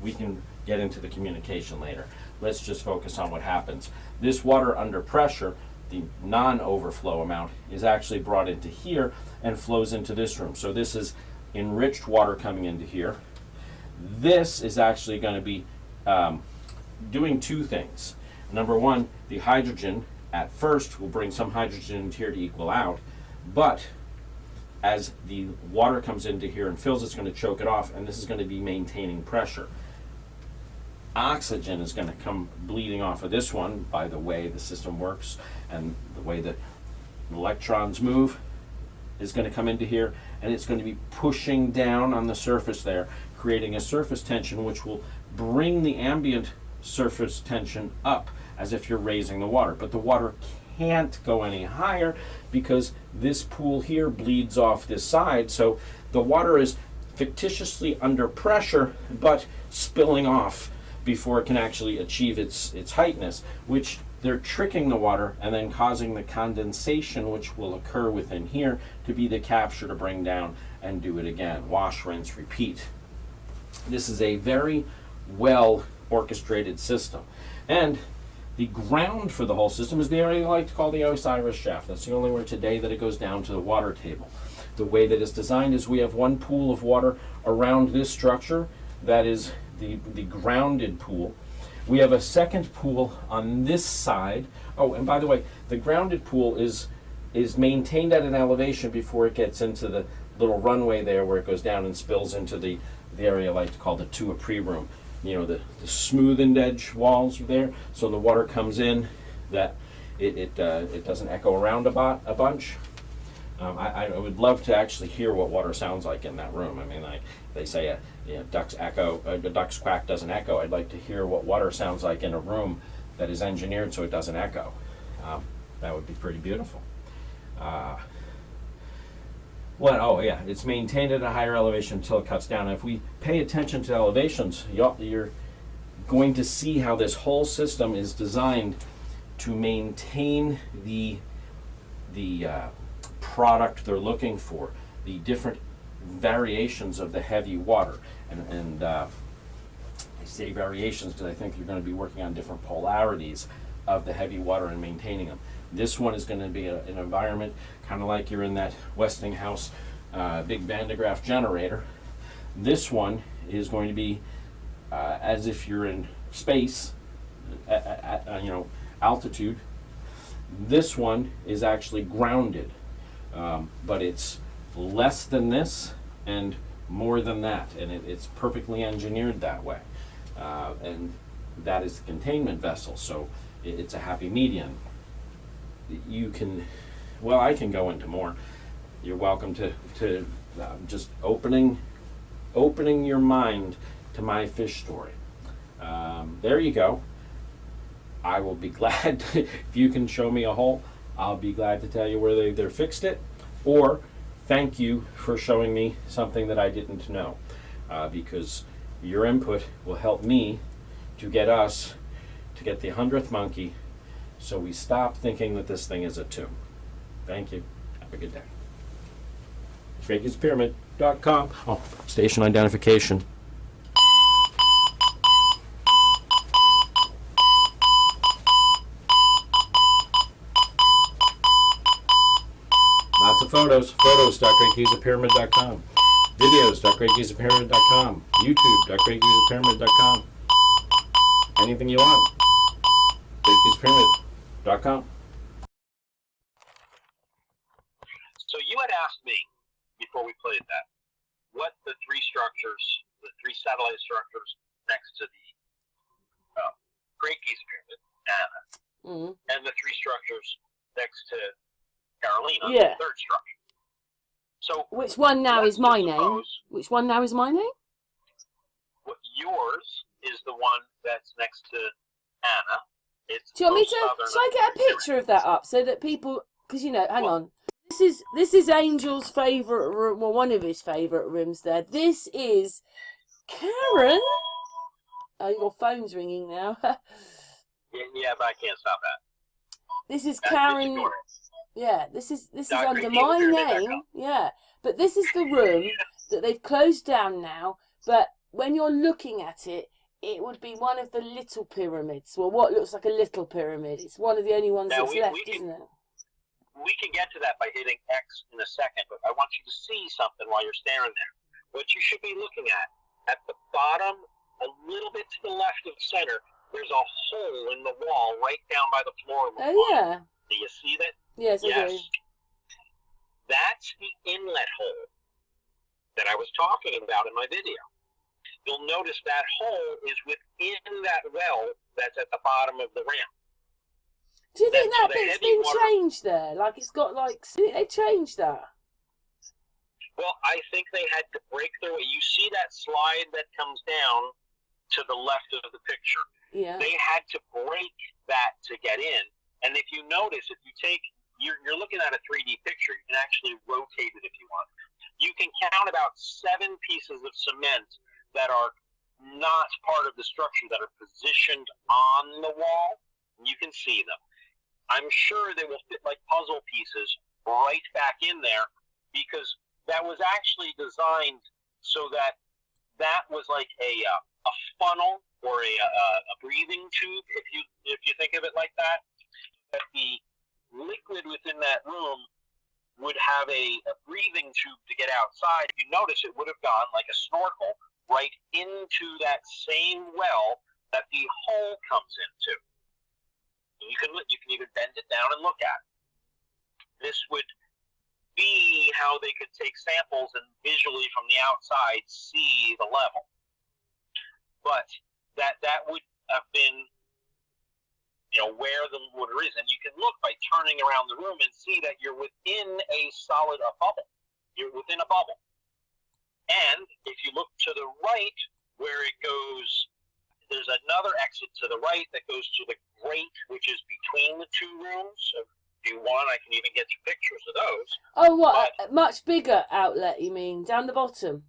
we can get into the communication later. Let's just focus on what happens. This water under pressure, the non-overflow amount, is actually brought into here and flows into this room. So this is enriched water coming into here. This is actually going to be doing 2 things. Number one, the hydrogen at first will bring some hydrogen into here to equal out, but as the water comes into here and fills, it's going to choke it off, and this is going to be maintaining pressure. Oxygen is going to come bleeding off of this one by the way the system works and the way that electrons move is going to come into here, and it's going to be pushing down on the surface there, creating a surface tension which will bring the ambient surface tension up as if you're raising the water. But the water can't go any higher because this pool here bleeds off this side, so the water is fictitiously under pressure but spilling off before it can actually achieve its heightness, which they're tricking the water and then causing the condensation, which will occur within here, to be the capture to bring down and do it again. Wash, rinse, repeat. This is a very well orchestrated system. And the ground for the whole system is the area I like to call the Osiris shaft. That's the only word today that it goes down to the water table. The way that it's designed is we have one pool of water around this structure, that is the grounded pool. We have a second pool on this side. Oh, and by the way, the grounded pool is maintained at an elevation before it gets into the little runway there where it goes down and spills into the area I like to call the Tuapre room. You know, the smoothened edge walls there, so the water comes in, that it doesn't echo around a bunch. I would love to actually hear what water sounds like in that room. I mean, like they say, ducks quack doesn't echo. I'd like to hear what water sounds like in a room that is engineered so it doesn't echo. That would be pretty beautiful. It's maintained at a higher elevation until it cuts down. If we pay attention to elevations, you're going to see how this whole system is designed to maintain the product they're looking for, the different variations of the heavy water. And I say variations because I think you're going to be working on different polarities of the heavy water and maintaining them. This one is going to be an environment kind of like you're in that Westinghouse big Van de Graaff generator. This one is going to be as if you're in space at altitude. This one is actually grounded, but it's less than this and more than that, and it's perfectly engineered that way. And that is the containment vessel, so it's a happy medium. I can go into more. You're welcome to just opening your mind to my fish story. There you go. I will be glad if you can show me a hole. I'll be glad to tell you where they either fixed it, or thank you for showing me something that I didn't know, because your input will help me to get us to get the 100th monkey, so we stop thinking that this thing is a tomb. Thank you. Have a good day. GreatGizaPyramid.com. Oh, station identification. Lots of photos. Photos.greatgizapyramid.com. Videos.greatgizapyramid.com. YouTube.greatgizapyramid.com. Anything you want. GreatGizaPyramid.com. So you had asked me before we played that, what the three satellite structures next to the Great Giza Pyramid, and the three structures next to Carolina, the third structure. So which one now is my name? Which one now is my name? Yours is the one that's next to Anna. Do you want me to? Shall I get a picture of that up so that people? Because hang on. This is Angel's favourite room, well, one of his favourite rooms. There. This is Karen. Oh, your phone's ringing now. Yeah, but I can't stop that. This is Karen. Yeah, this is under my name. Yeah, but this is the room that they've closed down now. But when you're looking at it, it would be one of the little pyramids. Well, what looks like a little pyramid. It's one of the only ones that's left, isn't it? We can get to that by hitting X in a second, but I want you to see something while you're staring there. What you should be looking at the bottom, a little bit to the left of center, there's a hole in the wall right down by the floor. Oh, yeah. Do you see that? Yes, I do. That's the inlet hole that I was talking about in my video. You'll notice that hole is within that well that's at the bottom of the ramp. Do you think that bit's been changed there? Like it's got they changed that? Well, I think they had to break through it. You see that slide that comes down to the left of the picture? Yeah. They had to break that to get in. And if you notice, if you take, you're looking at a 3D picture, you can actually rotate it if you want. You can count about 7 pieces of cement that are not part of the structure that are positioned on the wall. You can see them. I'm sure they will fit like puzzle pieces right back in there because that was actually designed so that was like a funnel or a breathing tube, if you think of it like that. That the liquid within that room would have a breathing tube to get outside. If you notice, it would have gone like a snorkel right into that same well that the hole comes into. You can even bend it down and look at it. This would be how they could take samples and visually from the outside see the level. But that would have been, where the water is. And you can look by turning around the room and see that you're within a bubble. You're within a bubble. And if you look to the right where it goes, there's another exit to the right that goes to the grate, which is between the two rooms. So if you want, I can even get you pictures of those. Oh, what? A much bigger outlet, you mean? Down the bottom?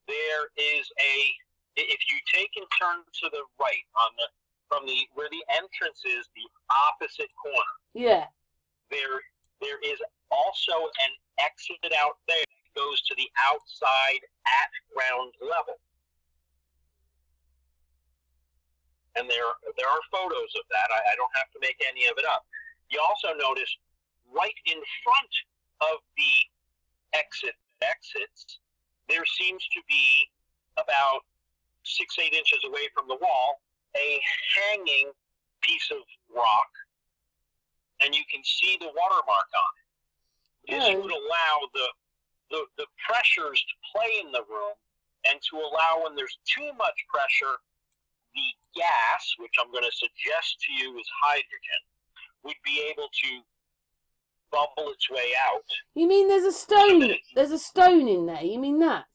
There is if you take and turn to the right from where the entrance is, the opposite corner. Yeah. There is also an exit out there that goes to the outside at ground level. And there are photos of that. I don't have to make any of it up. You also notice right in front of the exits, there seems to be about 6-8 inches away from the wall, a hanging piece of rock, and you can see the watermark on it. This would allow the pressures to play in the room, and to allow when there's too much pressure, the gas, which I'm going to suggest to you is hydrogen, would be able to bubble its way out. You mean there's a stone? There's a stone in there. You mean that?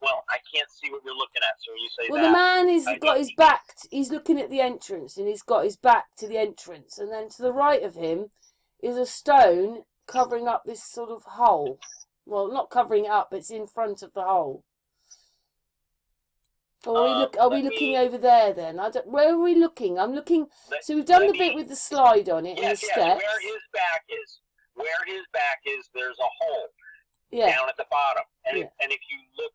Well, I can't see what you're looking at, so when you say well, that... Well, the man has got his back... He's looking at the entrance, and he's got his back to the entrance. And then to the right of him is a stone covering up this sort of hole. Well, not covering it up, it's in front of the hole. Or are we looking over there then? Where are we looking? I'm looking... So we've done the bit with the slide on it and the steps. Where his back is, there's a hole down at the bottom. And if you look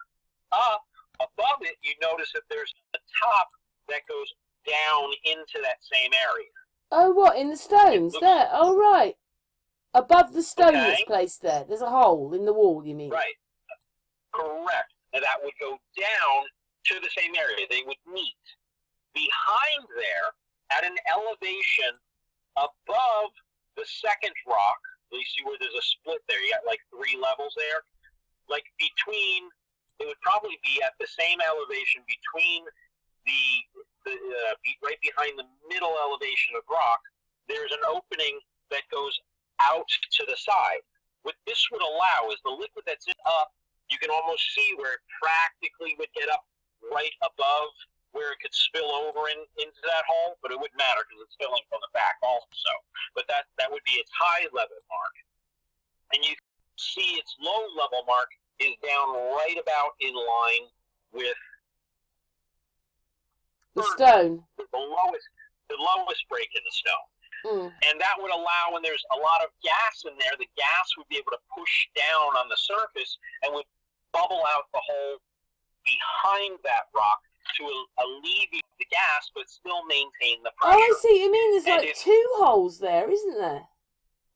up above it, you notice that there's a top that goes down into that same area. Oh, what, in the stones? There. Oh, right. Above the stone Okay. that's placed there. There's a hole in the wall, you mean? Right. Correct. And that would go down to the same area. They would meet. Behind there, at an elevation above the second rock, you see where there's a split there. You got like 3 levels there. Like between, it would probably be at the same elevation between right behind the middle elevation of rock. There's an opening that goes out to the side. What this would allow is the liquid that's up, you can almost see where it practically would get up right above where it could spill over into that hole, but it wouldn't matter because it's filling from the back also. But that would be its high level mark. And you see its low level mark is down right about in line with The stone. the lowest break in the stone. And that would allow, when there's a lot of gas in there, the gas would be able to push down on the surface and would bubble out the hole behind that rock to alleviate the gas, but still maintain the pressure. Oh, I see. You mean there's And like 2 holes there, isn't there?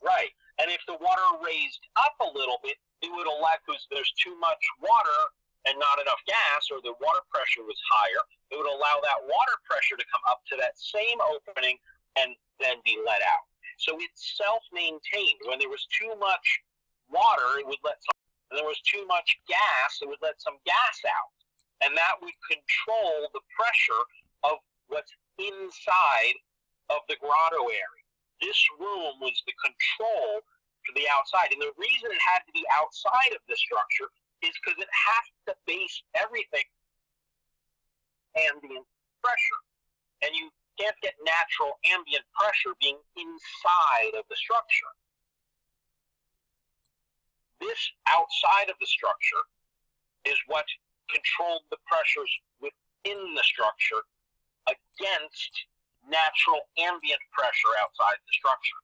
Right. And if the water raised up a little bit, it would allow, because there's too much water and not enough gas, or the water pressure was higher, it would allow that water pressure to come up to that same opening and then be let out. So it's self-maintained. When there was too much water, it would let some, when there was too much gas, it would let some gas out. And that would control the pressure of what's inside of the grotto area. This room was the control for the outside. And the reason it had to be outside of the structure is because it has to base everything ambient pressure. And you can't get natural ambient pressure being inside of the structure. This outside of the structure is what controlled the pressures within the structure against natural ambient pressure outside the structure.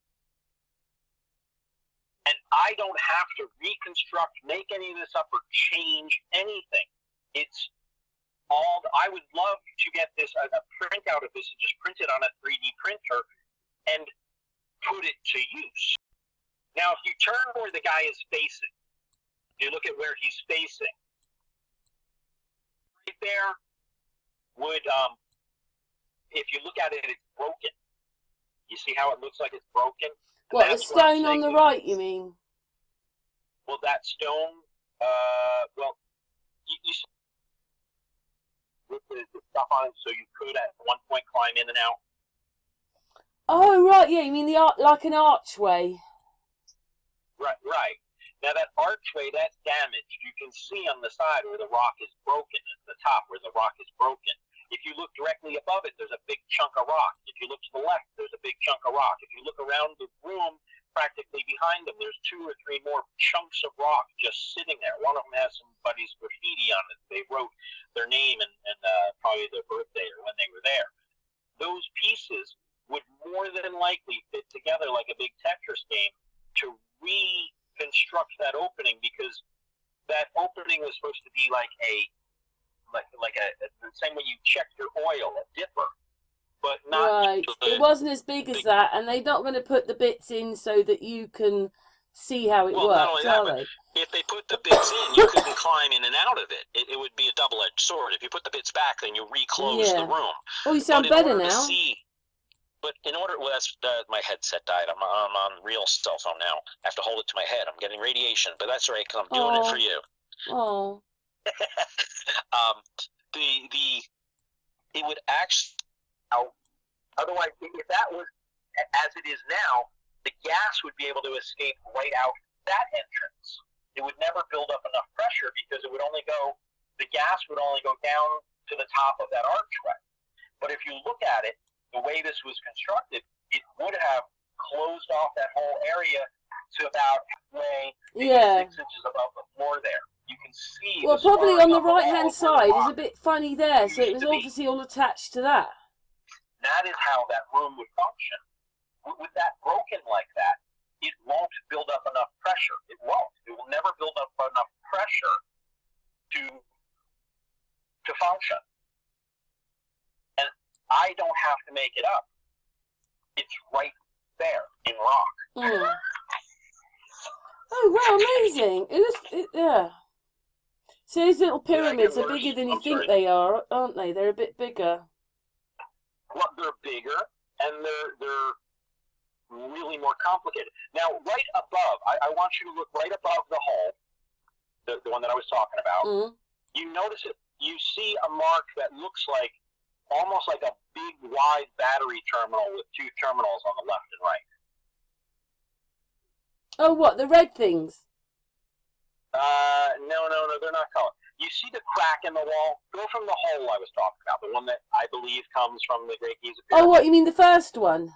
And I don't have to reconstruct, make any of this up, or change anything. It's all, I would love to get this, a printout of this, and just print it on a 3D printer and put it to use. Now, if you turn where the guy is facing, you look at where he's facing, right there would, if you look at it, it's broken. You see how it looks like it's broken? What, the stone on the right, you mean? Well, that stone, well, you with the stuff on it, so you could at one point climb in and out. Oh, right, yeah, you mean the like an archway? Right. Now that archway, that's damaged. You can see on the side where the rock is broken, at the top where the rock is broken. If you look directly above it, there's a big chunk of rock. If you look to the left, there's a big chunk of rock. If you look around the room, practically behind them, there's 2 or 3 more chunks of rock just sitting there. One of them has somebody's graffiti on it. They wrote their name and probably their birthday or when they were there. Those pieces would more than likely fit together like a big Tetris game to reconstruct that opening, because that opening was supposed to be like a the same way you check your oil, a dipper, but not right. It wasn't as big as that, and they're not going to put the bits in so that you can see how it works, not only that, are but they? if they put the bits in, you couldn't climb in and out of it. It would be a double-edged sword. If you put the bits back, then you reclose the room. Oh, you sound better now. But in order, well, that's my headset died. I'm on real cell phone now. I have to hold it to my head. I'm getting radiation, but that's all right because I'm doing it for you. Oh. It would actually, otherwise, if that was as it is now, the gas would be able to escape right out that entrance. It would never build up enough pressure because the gas would only go down to the top of that archway. But if you look at it, the way this was constructed, it would have closed off that whole area to about halfway, maybe 6 inches above the floor there. You can see. Well, probably on the right-hand side is a bit funny there, so it was obviously all attached to that. That is how that room would function. With that broken like that, it won't build up enough pressure. It won't. It will never build up enough pressure to function. And I don't have to make it up. It's rock. Mm. Oh, wow, amazing. Yeah. So these little pyramids are bigger than you think they are, aren't they? They're a bit bigger. Well, they're bigger, and they're really more complicated. Now, right above, I want you to look right above the hole, the one that I was talking about. Mm. You notice it. You see a mark that looks like almost like a big, wide battery terminal with two terminals on the left and right. Oh, what, the red things? No, they're not colored. You see the crack in the wall? Go from the hole I was talking about, the one that I believe comes from the Great Giza Pyramid. Oh, what, you mean the first one?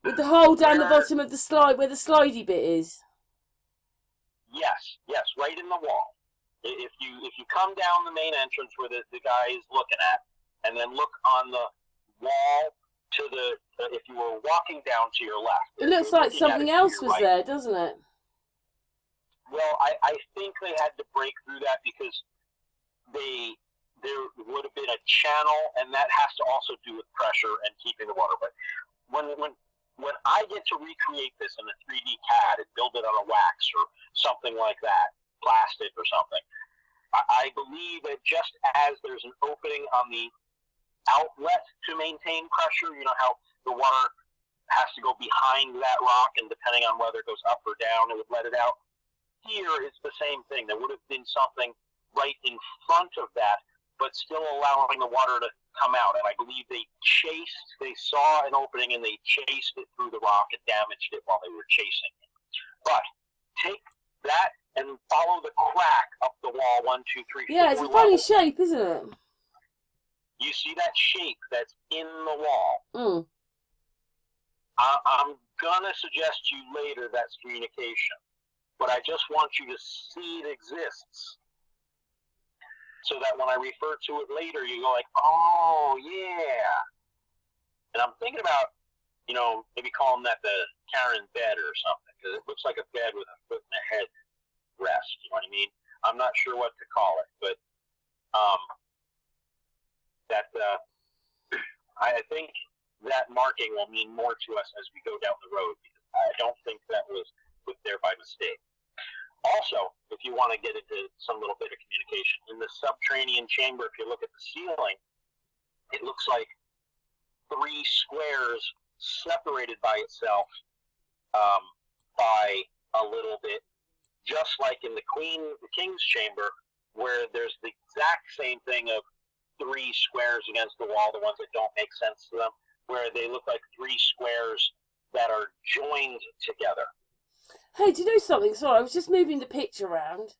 With the hole down the bottom of the slide, where the slidey bit is? Yes, right in the wall. If you come down the main entrance where the guy is looking at, and then look on the wall to the, if you were walking down to your left. It looks like something else was there, doesn't it? Well, I think they had to break through that because there would have been a channel, and that has to also do with pressure and keeping the water. But when I get to recreate this in a 3D CAD and build it on a wax or something like that, plastic or something, I believe that just as there's an opening on the outlet to maintain pressure, you know how the water has to go behind that rock, and depending on whether it goes up or down, it would let it out. Here, it's the same thing. There would have been something right in front of that, but still allowing the water to come out. And I believe they saw an opening and they chased it through the rock and damaged it while they were chasing it. But take that and follow the crack up the wall, 1, 2, 3, 4. Yeah, it's a funny shape, isn't it? You see that shape that's in the wall. Mm. I'm going to suggest to you later that's communication. But I just want you to see it exists, so that when I refer to it later, you go like, oh, yeah. And I'm thinking about, maybe calling that the Karen bed or something, because it looks like a bed with a foot and a head rest, you know what I mean? I'm not sure what to call it, but I think that marking will mean more to us as we go down the road, because I don't think that was put there by mistake. Also, if you want to get into some little bit of communication, in the subterranean chamber, if you look at the ceiling, it looks like 3 squares separated by itself by a little bit, just like in the king's chamber, where there's the exact same thing of 3 squares against the wall, the ones that don't make sense to them, where they look like 3 squares that are joined together. Hey, do you know something? Sorry, I was just moving the picture around.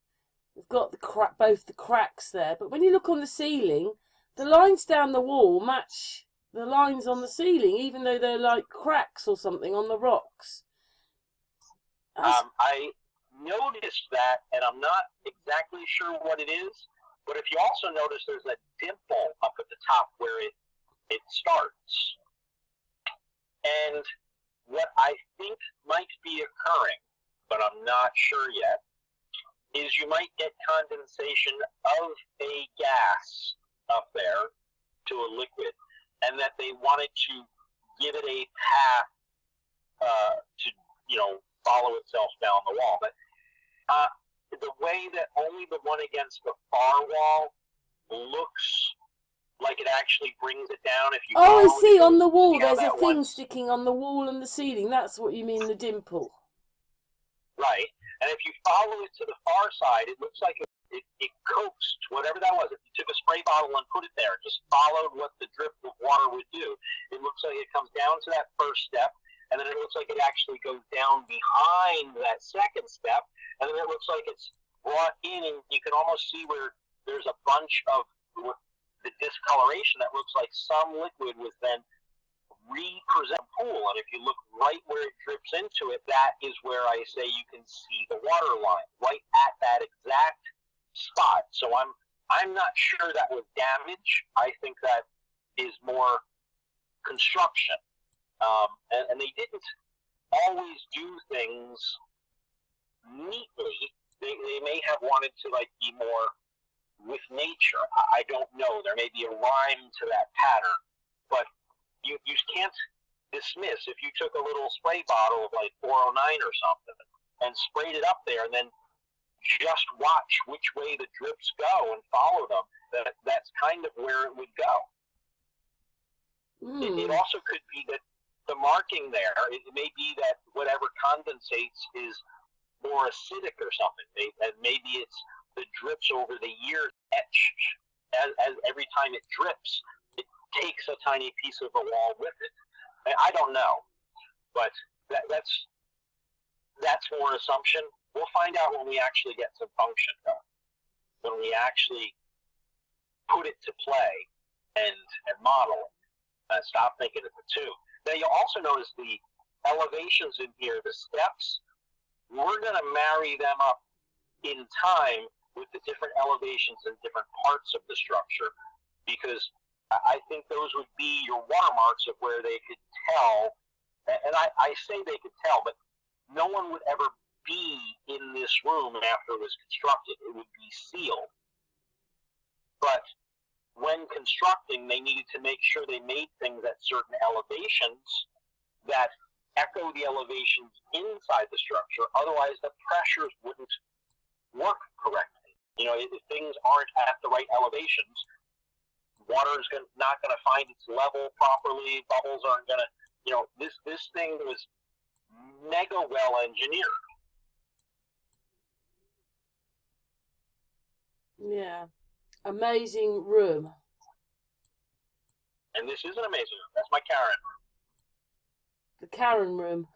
We've got both the cracks there, but when you look on the ceiling, the lines down the wall match the lines on the ceiling, even though they're like cracks or something on the rocks. I noticed that, and I'm not exactly sure what it is, but if you also notice there's a dimple up at the top where it starts. And what I think might be occurring, but I'm not sure yet, is you might get condensation of a gas up there to a liquid, and that they wanted to give it a path to, follow itself down the wall. But the way that only the one against the far wall looks like it actually brings it down. If you I see, on the wall, how there's a that thing one- sticking on the wall and the ceiling. That's what you mean, the dimple. Right. And if you follow it to the far side, it looks like it coaxed whatever that was. If you took a spray bottle and put it there, just followed what the drip of water would do, it looks like it comes down to that first step, and then it looks like it actually goes down behind that second step, and then it looks like it's brought in, and you can almost see where there's a bunch of the discoloration that looks like some liquid was then represent pool. And if you look right where it drips into it, that is where I say you can see the water line right at that exact spot. So I'm not sure that was damage. I think that is more construction. And they didn't always do things neatly. They may have wanted to be more with nature. I don't know. There may be a rhyme to that pattern, but you can't dismiss if you took a little spray bottle of like 409 or something and sprayed it up there and then just watch which way the drips go and follow them. That's kind of where it would go. It also could be that the marking there, it may be that whatever condensates is more acidic or something. And maybe it's the drips over the years etch. As every time it drips, it takes a tiny piece of the wall with it. I don't know, but that's more assumption. We'll find out when we actually get some function going, when we actually put it to play and model it. Stop thinking it's a tube. Now you'll also notice the elevations in here, the steps. We're going to marry them up in time with the different elevations and different parts of the structure, because I think those would be your watermarks of where they could tell. And I say they could tell, but no one would ever be in this room after it was constructed. It would be sealed. But when constructing, they needed to make sure they made things at certain elevations that echo the elevations inside the structure. Otherwise, the pressures wouldn't work correctly. You know, if things aren't at the right elevations, water is not going to find its level properly. Bubbles aren't going to, you know, this thing was mega well engineered. Yeah. Amazing room. And this is an amazing room. That's my Karen room. The Karen room.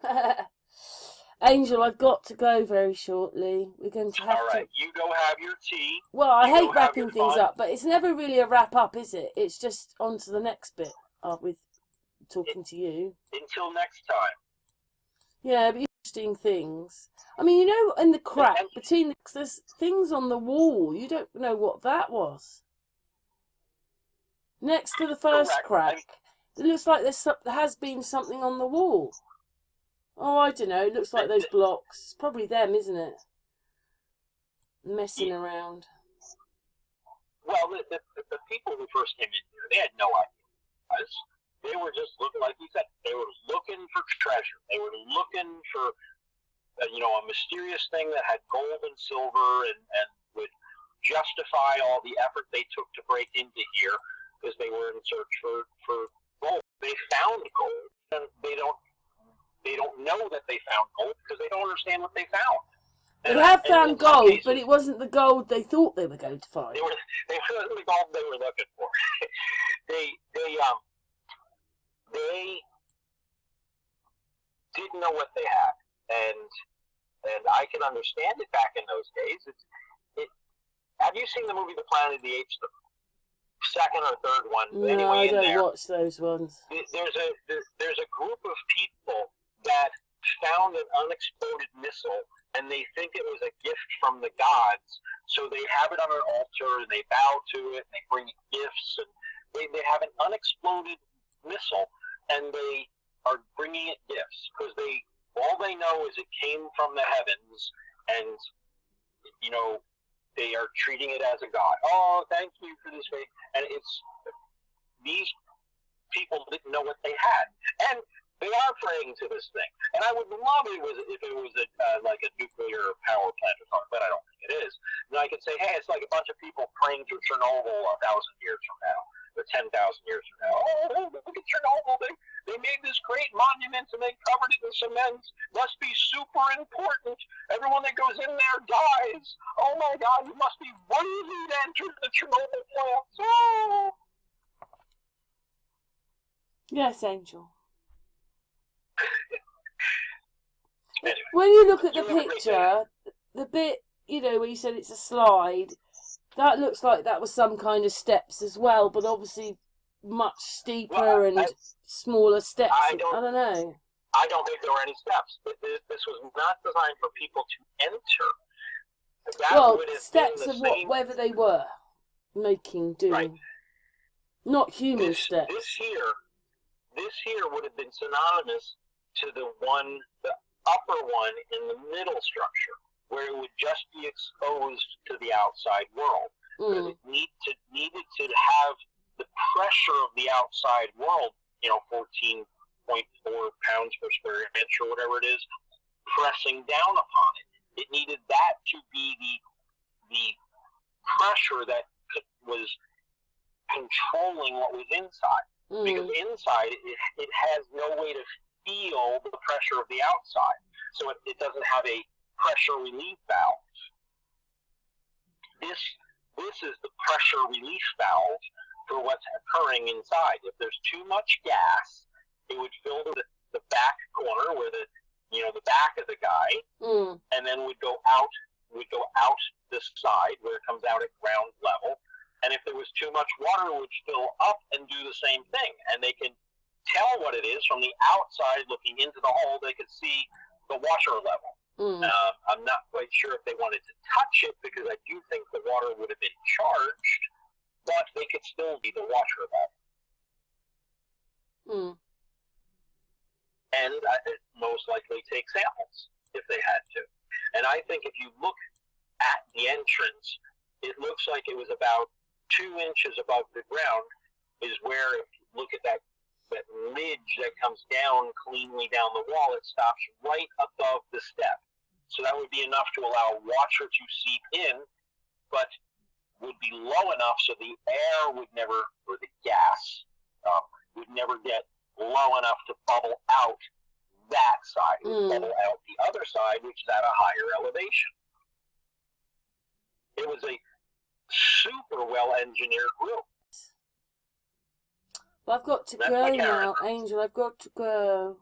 Angel, I've got to go very shortly. We're going to have All right, you go have your tea. Well, I You hate go have wrapping your things fun. up, but it's never really a wrap up, is it? It's just on to the next bit with talking to you. Until next time. Yeah, but interesting things. I mean, you know, in the crack between there's things on the wall. You don't know what that was. Next to the first Correct. crack, it looks like there has been something on the wall. Oh, I don't know. It looks like those blocks. It's probably them, isn't it? Messing around. Well, the people who first came in here, they had no idea. They were just looking, like you said, they were looking for treasure. They were looking for, a mysterious thing that had gold and silver and would justify all the effort they took to break into here because they were in search for gold. They found gold, and they don't know that they found gold because they don't understand what they found. They have found gold, but it wasn't the gold they thought they were going to find. They wasn't the gold they were looking for. They didn't know what they had, and I can understand it back in those days. Have you seen the movie The Planet of the Apes, the second or third one? No, anyway, I don't watch those ones. There's a group of people that found an unexploded missile, and they think it was a gift from the gods. So they have it on an altar, and they bow to it, and they bring gifts, and they have an unexploded missile, and they are bringing it gifts because all they know is it came from the heavens, and they are treating it as a god. Oh, thank you for this faith. And these people didn't know what they had, and they are praying to this thing. And I would love it if it was like a nuclear power plant or something, but I don't think it is. And I could say, hey, it's like a bunch of people praying to Chernobyl 1,000 years from now, or 10,000 years from now. Oh, look at Chernobyl. They made this great monument and they covered it in cement. Must be super important. Everyone that goes in there dies. Oh my God, you must be worthy to enter the Chernobyl plant. Oh. Yes, Angel. Anyway, when you look at the picture, the bit, where you said it's a slide, that looks like that was some kind of steps as well, but obviously much steeper and smaller steps. I don't know. I don't think there were any steps. This was not designed for people to enter. That steps of whatever they were doing. Right. Not human steps. This here would have been synonymous to the upper one in the middle structure, where it would just be exposed to the outside world. Because it needed to have the pressure of the outside world, 14 pounds per square inch or whatever it is, pressing down upon it. It needed that to be the pressure that was controlling what was inside. Because inside, it has no way to feel the pressure of the outside. So it doesn't have a pressure relief valve. This is the pressure relief valve for what's occurring inside. If there's too much gas, it would fill the back corner where the back of the guy, and then would go out this side where it comes out at ground level. And if there was too much water, it would fill up and do the same thing. And they can tell what it is from the outside looking into the hole. They could see the water level. I'm not quite sure if they wanted to touch it, because I do think the water would have been charged, but they could still be the water level. And most likely take samples if they had to. And I think if you look at the entrance, it looks like it was about 2 inches above the ground is where, if you look at that ridge that comes down cleanly down the wall, it stops right above the step. So that would be enough to allow water to seep in, but would be low enough so the air would never, or the gas, would never get low enough to bubble out that side. It would bubble out the other side, which is at a higher elevation. It was a super well-engineered room. Well, I've got to go now, Angel. I've got to go.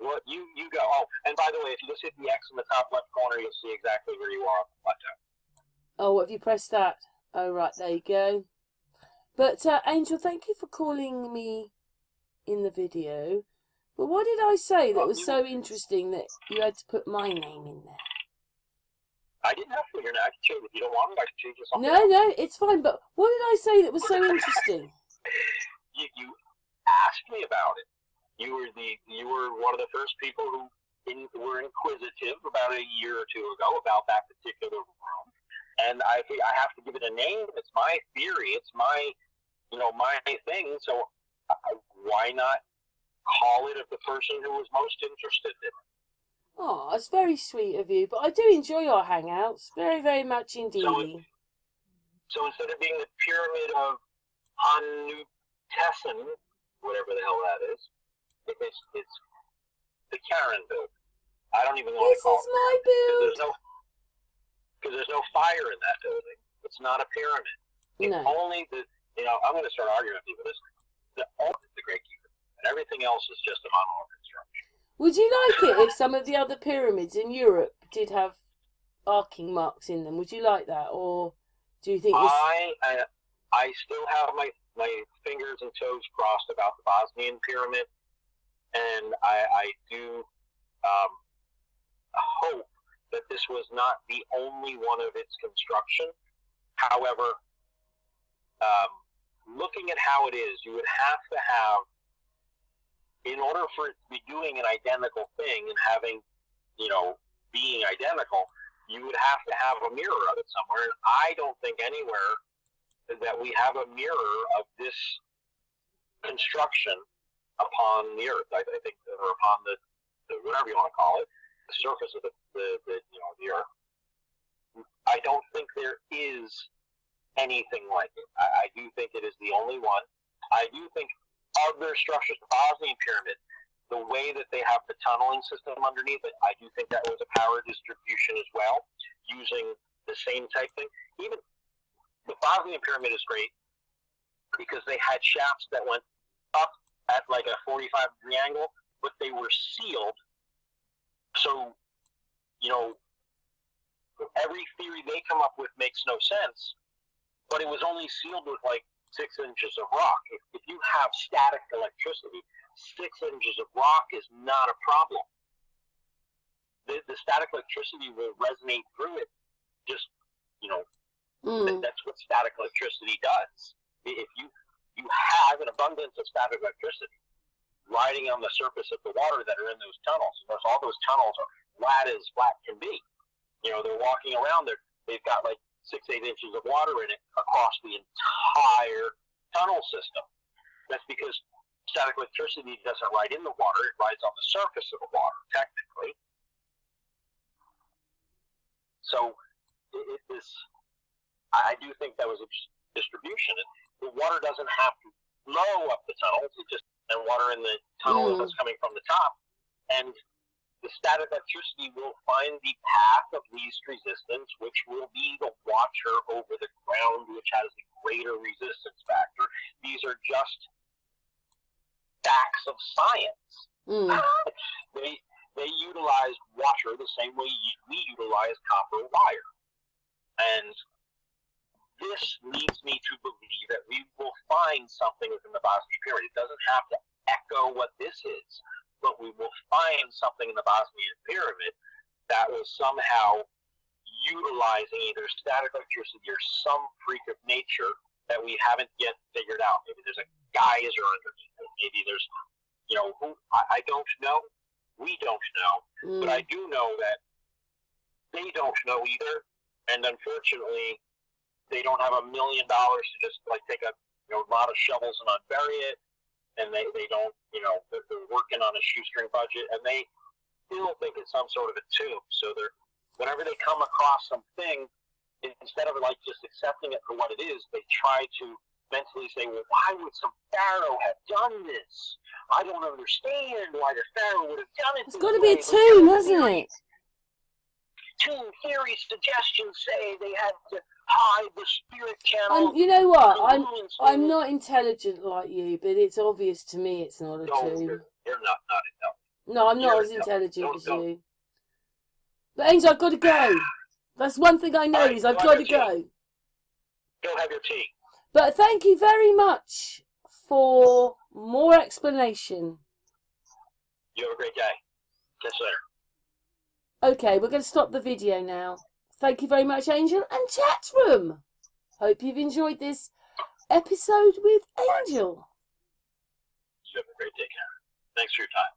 Well, you go. Oh, and by the way, if you just hit the X in the top left corner, you'll see exactly where you are on the plateau. Oh, have you pressed that? Oh, right, there you go. But, Angel, thank you for calling me in the video. But what did I say that was so interesting that you had to put my name in there? I didn't have to. I can change it. If you don't want it, I can change it. No, it's fine. But what did I say that was so interesting? You asked me about it. You were one of the first people who were inquisitive about a year or two ago about that particular room, and I have to give it a name. It's my theory. It's my thing. So why not call it of the person who was most interested in it? Oh, it's very sweet of you. But I do enjoy our hangouts very, very much indeed. So instead of being the pyramid of Antikythera, whatever the hell that is, it's the Karen build. I don't even want to call it. This is my build. Because there's no fire in that building. It's not a pyramid. It's only I'm going to start arguing with you for this. The Great Keeper, and everything else is just a monolith construction. Would you like it if some of the other pyramids in Europe did have arcing marks in them? Would you like that, or do you think this... I still have my fingers and toes crossed about the Bosnian pyramid, and I do hope that this was not the only one of its construction. However, looking at how it is, you would have to have, in order for it to be doing an identical thing and having, being identical, you would have to have a mirror of it somewhere. And I don't think anywhere that we have a mirror of this construction upon the Earth. I think, or upon the whatever you want to call it, the surface of the Earth. I don't think there is anything like it. I do think it is the only one. I do think other structures, the Bosnian pyramid, the way that they have the tunneling system underneath it, I do think that was a power distribution as well, using the same type thing. Even the Bosnian pyramid is great because they had shafts that went up at like a 45-degree angle, but they were sealed. So, every theory they come up with makes no sense, but it was only sealed with like 6 inches of rock. If you have static electricity, 6 inches of rock is not a problem. The static electricity will resonate through it. Just, that's what static electricity does. If you have an abundance of static electricity riding on the surface of the water that are in those tunnels, and all those tunnels are flat as flat can be. They're walking around there. They've got like 6-8 inches of water in it across the entire tunnel system. That's because Static electricity doesn't ride in the water, it rides on the surface of the water, technically. So I do think that was a distribution. The water doesn't have to flow up the tunnels, and water in the tunnel that's coming from the top. And the static electricity will find the path of least resistance, which will be the watcher over the ground, which has the greater resistance factor. These are just facts of science. They utilized water the same way we utilize copper wire. And this leads me to believe that we will find something within the Bosnian pyramid. It doesn't have to echo what this is, but we will find something in the Bosnian pyramid that was somehow utilizing either static electricity or some freak of nature that we haven't yet figured out. Maybe there's a geyser underneath it. Maybe there's, I don't know. We don't know. But I do know that they don't know either. And unfortunately, they don't have $1 million to just take a lot of shovels and unbury it. And they don't, they're working on a shoestring budget, and they still think it's some sort of a tomb. So whenever they come across something, instead of just accepting it for what it is, they try to mentally say, well, why would some pharaoh have done this? I don't understand why the pharaoh would have done it. It's got to be a tomb, hasn't it? Tomb theory suggestions say they had to hide the spirit channel. You know what? I'm not intelligent like you, but it's obvious to me it's not a tomb. You're not intelligent. No, I'm not as intelligent as you. But Angel, I've got to go. That's one thing I know is I've got to go. Go have your tea. But thank you very much for more explanation. You have a great day. Catch you later. Okay, we're going to stop the video now. Thank you very much, Angel and chat room. Hope you've enjoyed this episode with Angel. You have a great day, Karen. Thanks for your time.